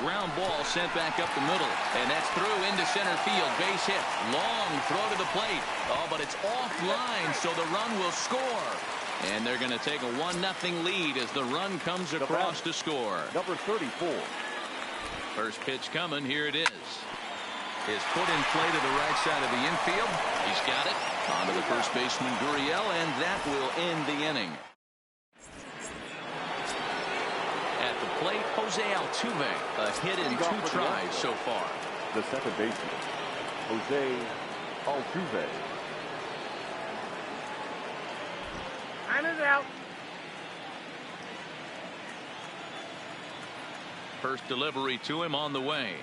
Ground ball sent back up the middle, and that's through into center field. Base hit. Long throw to the plate. Oh, but it's offline, so the run will score. And they're going to take a 1-0 lead as the run comes across to score. Number 34. First pitch coming. Here it is. Is put in play to the right side of the infield. He's got it. On to the first baseman, Gurriel, and that will end the inning. At the plate, Jose Altuve. A hit in 2 tries so far. The second baseman, Jose Altuve. Time is out. First delivery to him on the way.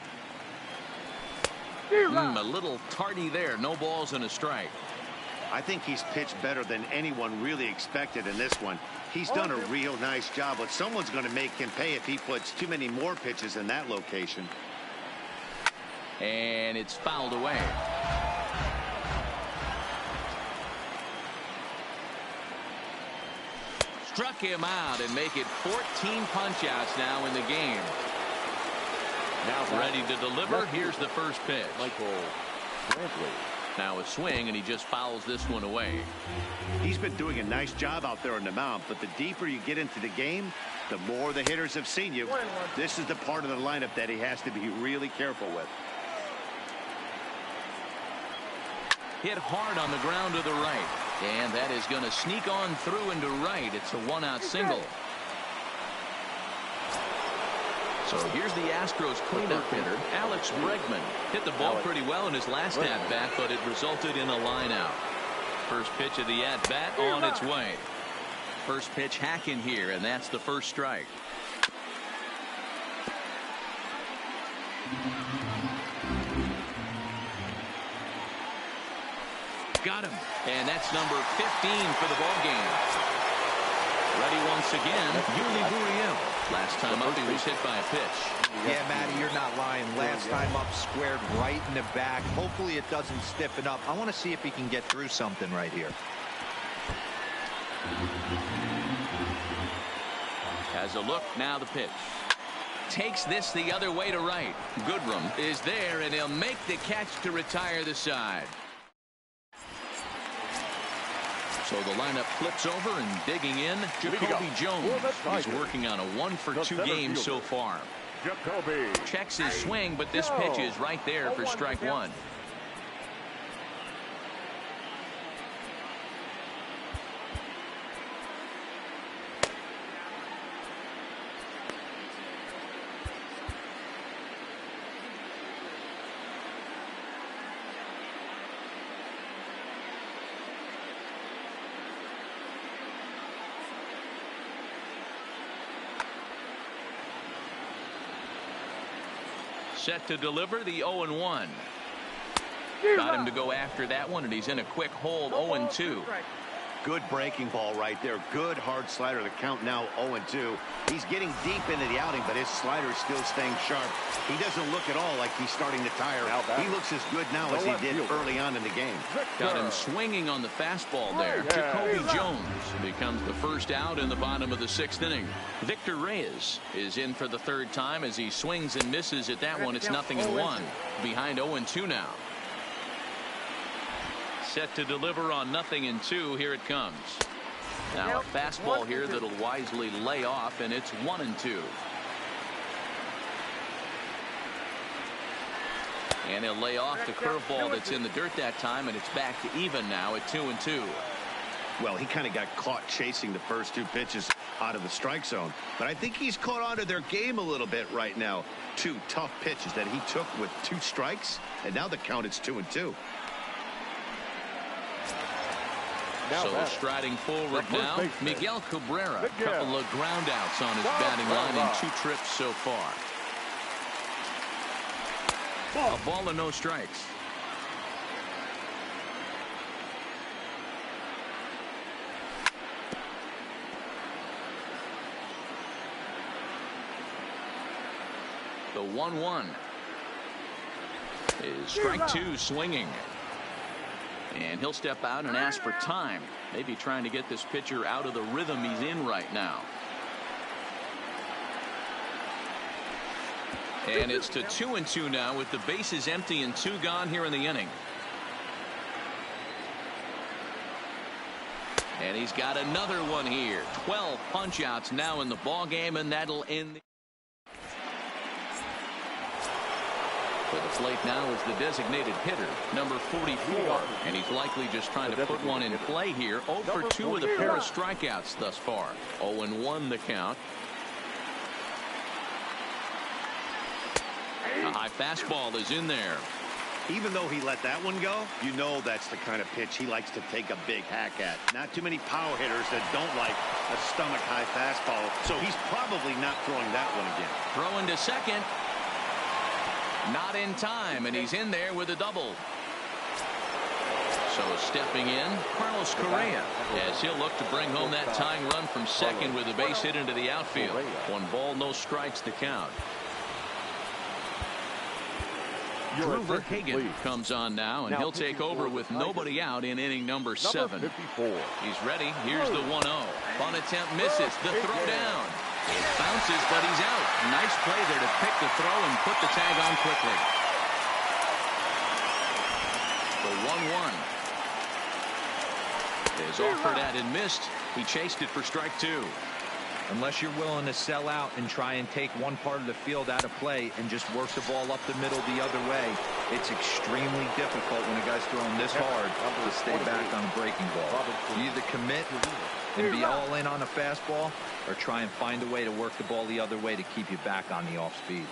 A little tardy there. No balls and a strike. I think he's pitched better than anyone really expected in this one. He's done a real nice job, but someone's going to make him pay if he puts too many more pitches in that location. And it's fouled away. Struck him out and make it 14 punch-outs now in the game. Now ready to deliver. Here's the first pitch. Michael Brantley. Now a swing, and he just fouls this one away. He's been doing a nice job out there on the mound, but the deeper you get into the game, the more the hitters have seen you. This is the part of the lineup that he has to be really careful with. Hit hard on the ground to the right. And that is going to sneak on through into right. It's a 1-out single. So here's the Astros cleanup hitter, Alex Bregman. Hit the ball pretty well in his last at-bat, but it resulted in a line-out. First pitch of the at-bat on its way. First pitch hacking here, and that's the first strike. Got him. And that's number 15 for the ball game. Ready once again, Yuli Gurriel. Last time up, he was hit by a pitch. Yeah, Matty, you're not lying. Last time up, squared right in the back. Hopefully it doesn't stiffen up. I want to see if he can get through something right here. Has a look, now the pitch. Takes this the other way to right. Goodrum is there, and he'll make the catch to retire the side. So the lineup flips over, and digging in, Jacoby Jones. He's working on a 1-for-2 game so far. Jacoby checks his swing, but this pitch is right there for strike one. Set to deliver the 0-1. Got him to go after that one, and he's in a quick hold. 0-2. Good breaking ball right there. Good hard slider. The count now 0-2. He's getting deep into the outing, but his slider is still staying sharp. He doesn't look at all like he's starting to tire. He looks as good now as he did early on in the game. Got him swinging on the fastball there. Jacoby Jones becomes the first out in the bottom of the 6th inning. Victor Reyes is in for the 3rd time as he swings and misses at that one. It's 0-1. Behind 0-2 now. Set to deliver on 0-2. Here it comes. Now a fastball here that'll wisely lay off, and it's 1-2. And he'll lay off the curveball that's in the dirt that time, and it's back to even now at 2-2. Well, he kind of got caught chasing the first 2 pitches out of the strike zone, but I think he's caught on to their game a little bit right now. 2 tough pitches that he took with 2 strikes, and now the count is 2-2. So striding forward now, Miguel Cabrera. Couple of ground outs on his batting line in 2 trips so far. A ball and no strikes. The 1-1 is strike 2 swinging. And he'll step out and ask for time. Maybe trying to get this pitcher out of the rhythm he's in right now. And it's to 2-2 now with the bases empty and 2 gone here in the inning. And he's got another one here. 12 punch outs now in the ball game, and that'll end. To the plate now is the designated hitter, number 44, and he's likely just trying to put one in play here. 0 for 2 with a pair of strikeouts thus far. 0-1 the count. A high fastball is in there. Even though he let that one go, you know that's the kind of pitch he likes to take a big hack at. Not too many power hitters that don't like a stomach high fastball, so he's probably not throwing that one again. Throwing to second. Not in time, and he's in there with a double. So stepping in, Carlos Correa, as he'll look to bring home that tying run from second with a base hit into the outfield. 1 ball, no strikes to count. Drew Verhagen comes on now, and he'll take over with nobody out in inning number 7. He's ready. Here's the 1-0. Bunt attempt misses. The throw down. It bounces, but he's out. Nice play there to pick the throw and put the tag on quickly. The 1-1 is offered at and missed. He chased it for strike 2. Unless you're willing to sell out and try and take one part of the field out of play and just work the ball up the middle the other way, it's extremely difficult when a guy's throwing this hard to stay back on a breaking ball. You either commit and be all in on a fastball or try and find a way to work the ball the other way to keep you back on the off speed.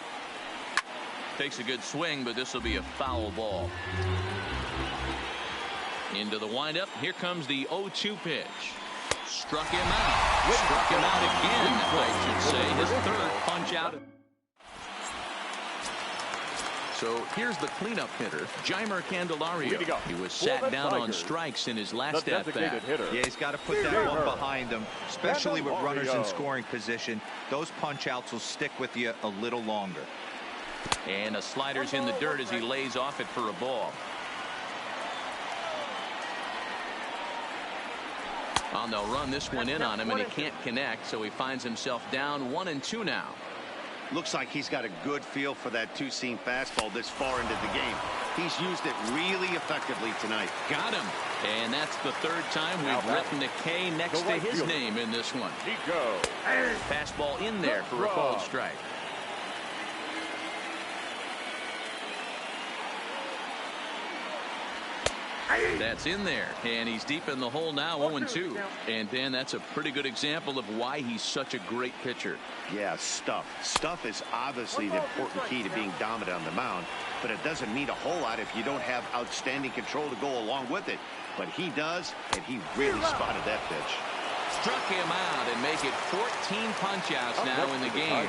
Takes a good swing, but this will be a foul ball. Into the windup. Here comes the 0-2 pitch. Struck him out. Struck him out again, I should say. His 3rd punch out. So here's the cleanup hitter, Jeimer Candelario. He was sat down on strikes in his last at-bat. Yeah, he's got to put that one behind him, especially with runners in scoring position. Those punch-outs will stick with you a little longer. And a slider's in the dirt as he lays off it for a ball. Well, they'll run this one in on him, and he can't connect, so he finds himself down 1-2 now. Looks like he's got a good feel for that 2-seam fastball this far into the game. He's used it really effectively tonight. Got him. And that's the 3rd time we've written a K next to his name in this one. Fastball in there for a called strike. That's in there, and he's deep in the hole now, 0-2. And Dan, that's a pretty good example of why he's such a great pitcher. Yeah, stuff. Stuff is obviously the important key to being dominant on the mound, but it doesn't mean a whole lot if you don't have outstanding control to go along with it. But he does, and he really spotted that pitch. Struck him out and make it 14 punch-outs now in the game.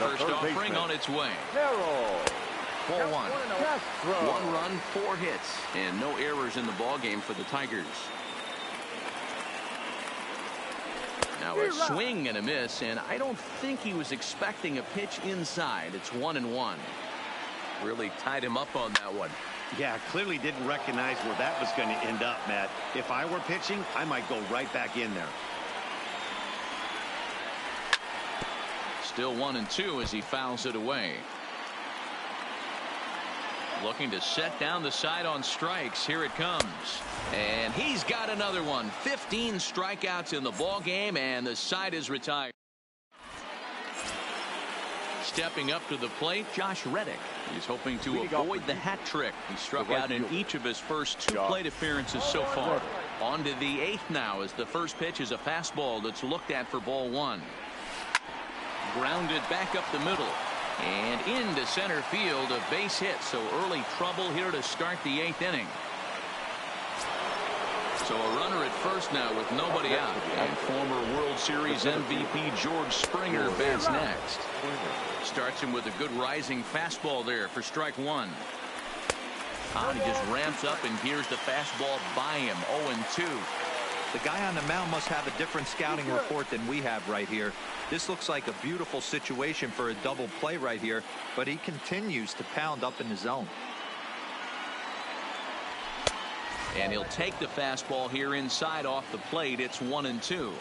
First offering on its way. Ball one. One run, 4 hits, and no errors in the ball game for the Tigers. Now a swing and a miss, and I don't think he was expecting a pitch inside. It's 1-1. Really tied him up on that one. Yeah, clearly didn't recognize where that was going to end up, Matt. If I were pitching, I might go right back in there. Still 1-2 as he fouls it away. Looking to set down the side on strikes. Here it comes. And he's got another one. 15 strikeouts in the ball game, and the side is retired. Stepping up to the plate, Josh Reddick. He's hoping to avoid the hat trick. He struck out in each of his first 2 plate appearances so far. On to the 8th now as the first pitch is a fastball that's looked at for ball 1. Grounded back up the middle. And into center field, a base hit. So early trouble here to start the 8th inning. So a runner at first now with nobody out. And former World Series MVP George Springer bats next. Starts him with a good rising fastball there for strike 1. And he just ramps up and here's the fastball by him. 0-2. The guy on the mound must have a different scouting report than we have right here. This looks like a beautiful situation for a double play right here, but he continues to pound up in the zone. And he'll take the fastball here inside off the plate. It's 1-2.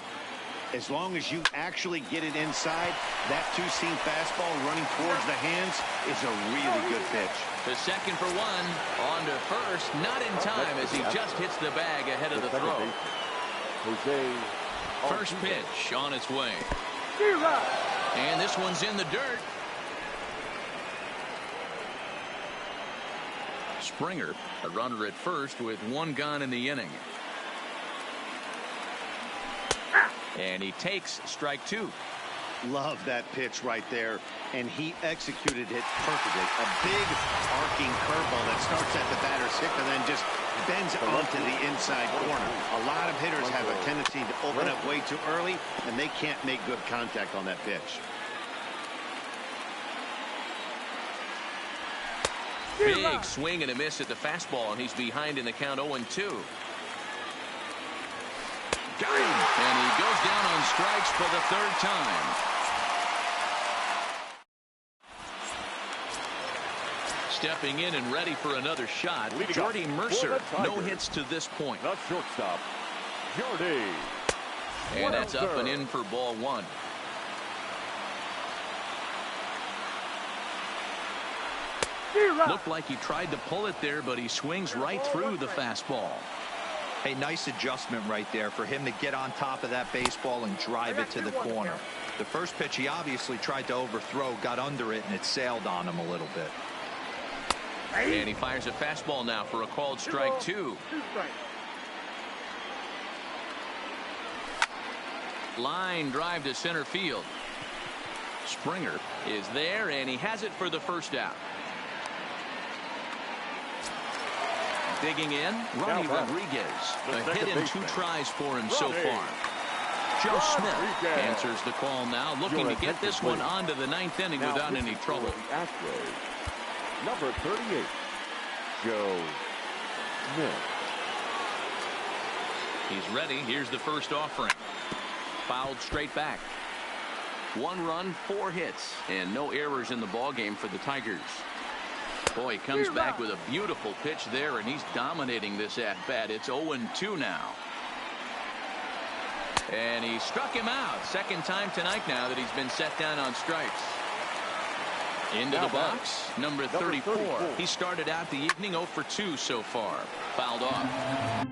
As long as you actually get it inside, that two-seam fastball running towards the hands is a really good pitch. The second for 1. On to first. Not in time as he just hits the bag ahead of the throw. First pitch on its way. And this one's in the dirt. Springer, a runner at first with 1 gone in the inning. And he takes strike 2. Love that pitch right there, and he executed it perfectly. A big arcing curveball that starts at the batter's hip and then just bends onto the inside corner. A lot of hitters have a tendency to open up way too early, and they can't make good contact on that pitch. Big swing and a miss at the fastball, and he's behind in the count 0-2. Got him. And he goes down on strikes for the 3rd time. Stepping in and ready for another shot, Jordy Mercer. No hits to this point. The shortstop, Jordy. And that's up and in for ball 1. Looked like he tried to pull it there, but he swings right through the fastball. A nice adjustment right there for him to get on top of that baseball and drive it to the corner. The first pitch he obviously tried to overthrow, got under it, and it sailed on him a little bit. And he fires a fastball now for a called strike 2. Line drive to center field. Springer is there, and he has it for the first out. Digging in, Ronnie Rodriguez. A hit in 2 tries for him so far. Joe Smith answers the call now, looking to get this one onto the 9th inning without any trouble. Number 38, Joe Smith. He's ready. Here's the first offering. Fouled straight back. 1 run, 4 hits, and no errors in the ballgame for the Tigers. Boy, he comes back with a beautiful pitch there, and he's dominating this at-bat. It's 0-2 now. And he struck him out. 2nd time tonight now that he's been set down on strikes. Into the box, number 34. He started out the evening 0 for 2 so far. Fouled off.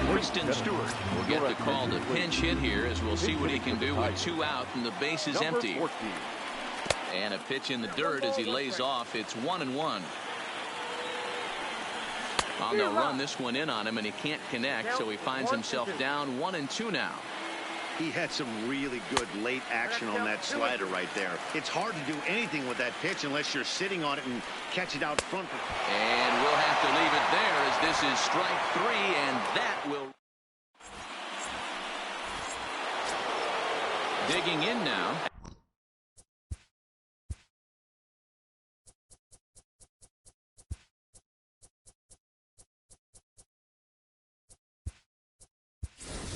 Kristen Stewart will get the call to pinch hit here as we'll see what he can do with 2 out and the base is empty. And a pitch in the dirt as he lays off. It's 1-1. They'll run this one in on him, and he can't connect, so he finds himself down 1-2 now. He had some really good late action on that slider right there. It's hard to do anything with that pitch unless you're sitting on it and catch it out front. And we'll have to leave it there as this is strike 3, and that will... Digging in now.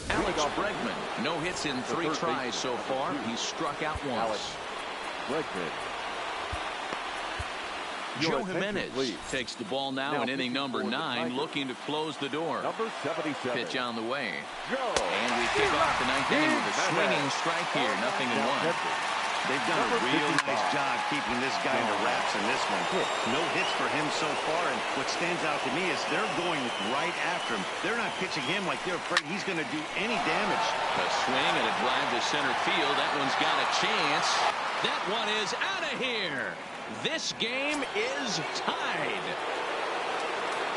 Alex Bregman, no hits in 3 tries so far. He's struck out once. Joe Jimenez takes the ball now in inning number 9, looking to close the door. Number 77. Pitch on the way. And we kick off the 9th inning with a swinging strike here, 0-1. They've done a real nice job keeping this guy into wraps in this one. No hits for him so far, and what stands out to me is they're going right after him. They're not pitching him like they're afraid he's going to do any damage. A swing and a drive to center field. That one's got a chance. That one is out of here. This game is tied.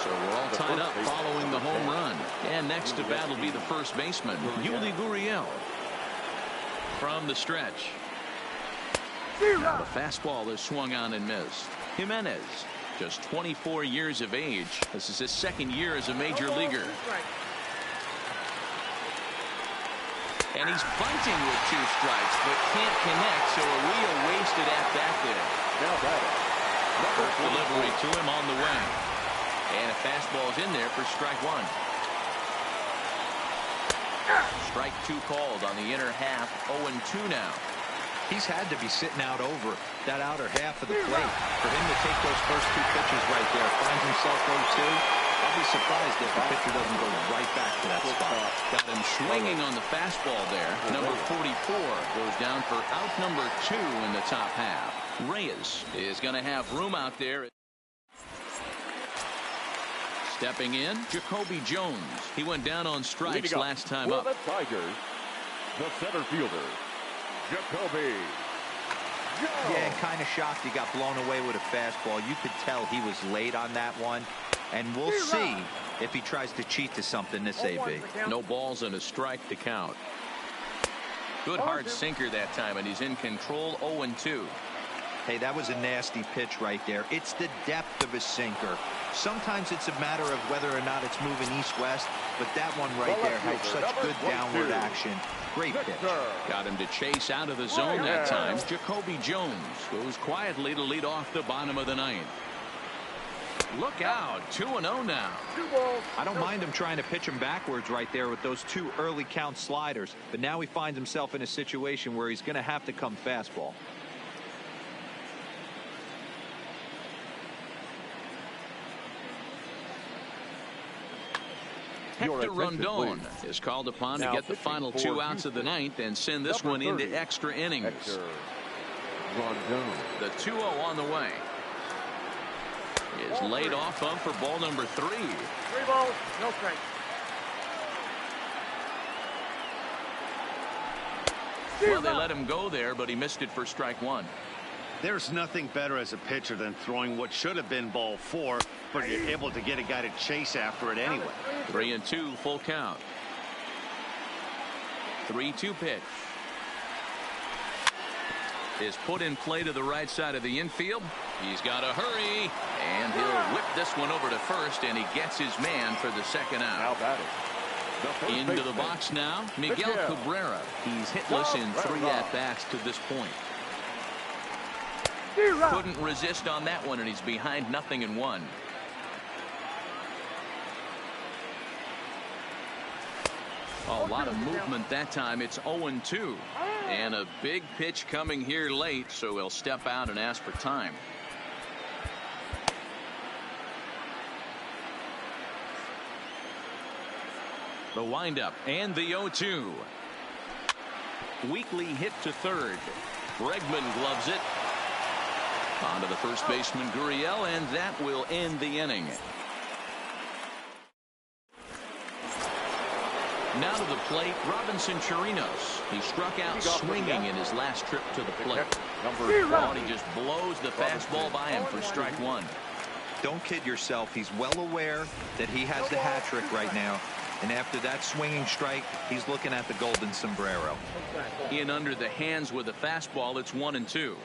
So we're all tied up following the home run. And next to bat will be the first baseman, Yuli Gurriel. From the stretch. Now the fastball is swung on and missed. Jimenez, just 24 years of age. This is his 2nd year as a major leaguer. And he's bunting with 2 strikes, but can't connect, so a real wasted at-bat there. First delivery to him on the way. And a fastball's in there for strike 1. Strike 2 called on the inner half, 0-2 now. He's had to be sitting out over that outer half of the plate. For him to take those first 2 pitches right there, finds himself 0-2. I'll be surprised if the pitcher doesn't go right back to that spot. Got him swinging on the fastball there. Number 44 goes down for out number 2 in the top half. Reyes is going to have room out there. Stepping in, Jacoby Jones. He went down on strikes last time up. The Tigers, the center fielder, Jacoby Jones. Yeah, kind of shocked he got blown away with a fastball. You could tell he was late on that one. And we'll see if he tries to cheat to something this AB. No balls and a strike to count. Good hard sinker that time, and he's in control. 0-2. Hey, that was a nasty pitch right there. It's the depth of a sinker. Sometimes it's a matter of whether or not it's moving east-west, but that one right there had such good downward action. Great pitch. Got him to chase out of the zone that time. Jacoby Jones goes quietly to lead off the bottom of the 9th. Look out, 2-0 now. I don't mind him trying to pitch him backwards right there with those 2 early count sliders, but now he finds himself in a situation where he's going to have to come fastball. Hector Rondon is called upon to get the final 2 outs of the 9th and send this one into extra innings. The 2-0 on the way. Is laid off up for ball number 3. 3 balls, no strikes. Well, they let him go there, but he missed it for strike 1. There's nothing better as a pitcher than throwing what should have been ball 4, but you're able to get a guy to chase after it anyway. 3-2, full count. 3-2 pitch. Is put in play to the right side of the infield. He's got to hurry, and he'll whip this one over to first, and he gets his man for the 2nd out. Into the box now, Miguel Cabrera. He's hitless in 3 at-bats to this point. Couldn't resist on that one, and he's behind 0-1. A lot of movement that time. It's 0-2. And a big pitch coming here late, so he'll step out and ask for time. The windup and the 0-2. Weekly hit to third. Bregman gloves it. On to the first baseman, Gurriel, and that will end the inning. Now to the plate, Robinson Chirinos. He struck out swinging in his last trip to the plate. And he just blows the fastball by him for strike 1. Don't kid yourself. He's well aware that he has the hat trick right now. And after that swinging strike, he's looking at the golden sombrero. In under the hands with a fastball, it's 1-2.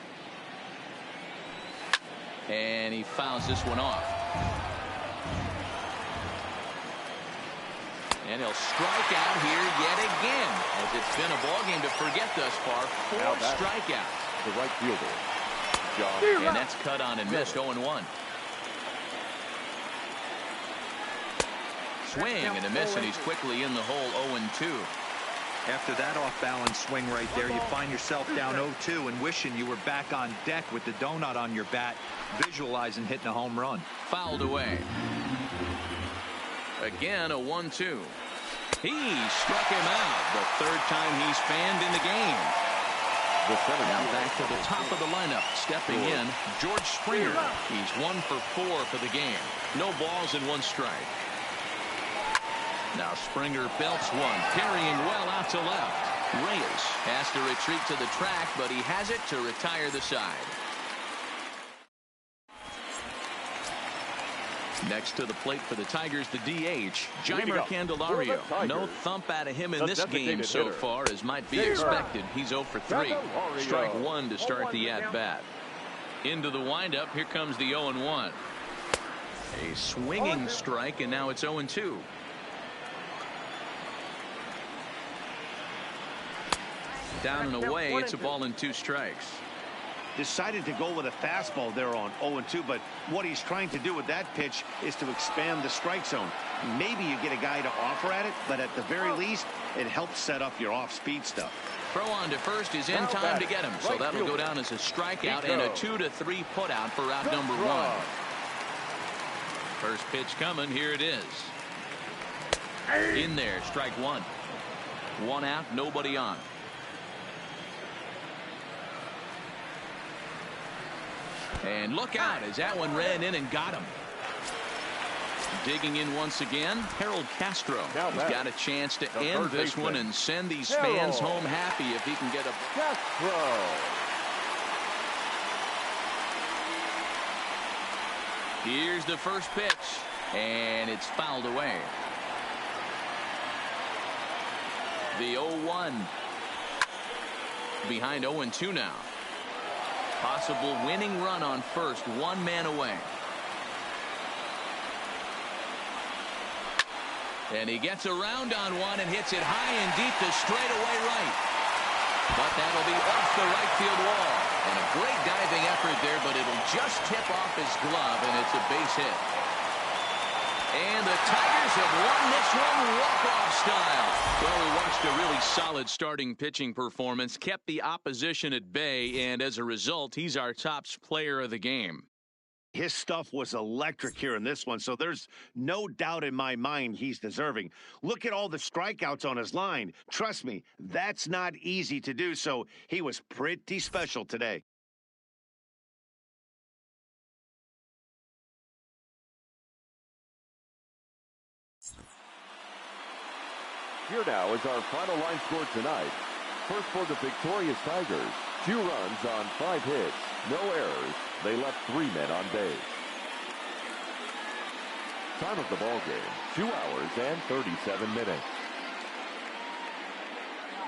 And he fouls this one off. And he'll strike out here yet again, as it's been a ball game to forget thus far. 4 strikeouts. The right fielder. And that's cut on and missed. 0-1. Swing and a miss, and he's quickly in the hole. 0-2. After that off-balance swing right there, you find yourself down 0-2 and wishing you were back on deck with the donut on your bat, visualizing hitting a home run. Fouled away. Again, a 1-2. He struck him out. The third time he's fanned in the game. Now back to the top of the lineup. Stepping in, George Springer. He's 1 for 4 for the game. No balls and 1 strike. Now Springer belts one, carrying well out to left. Reyes has to retreat to the track, but he has it to retire the side. Next to the plate for the Tigers, the DH, Jeimer Candelario. No thump out of him in this game so far, as might be expected. He's 0 for 3. Strike 1 to start the at-bat. Into the windup, here comes the 0-1. A swinging strike, and now it's 0-2. Down and away, it's a ball and 2 strikes. Decided to go with a fastball there on 0-2, but what he's trying to do with that pitch is to expand the strike zone. Maybe you get a guy to offer at it, but at the very least, it helps set up your off-speed stuff. Throw on to first is in time to get him, so that'll go down as a strikeout and a 2-3 putout for out number 1. First pitch coming, here it is. In there, strike 1. 1 out, nobody on. And look out as that one ran in and got him. Digging in once again, Harold Castro. He's got a chance to end this one and send these fans home happy if he can get a... Castro. Here's the first pitch, and it's fouled away. The 0-1. Behind 0-2 now. Possible winning run on first, 1 man away. And he gets around on one and hits it high and deep to straightaway right. But that'll be off the right field wall. And a great diving effort there, but it'll just tip off his glove, and it's a base hit. And the Tigers have won this one walk-off style. Well, we watched a really solid starting pitching performance, kept the opposition at bay, and as a result, he's our top player of the game. His stuff was electric here in this one, so there's no doubt in my mind he's deserving. Look at all the strikeouts on his line. Trust me, that's not easy to do, so he was pretty special today. Here now is our final line score tonight. First for the victorious Tigers, 2 runs on 5 hits, no errors. They left 3 men on base. Time of the ball game, 2 hours and 37 minutes.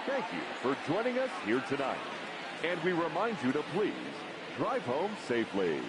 Thank you for joining us here tonight. And we remind you to please drive home safely.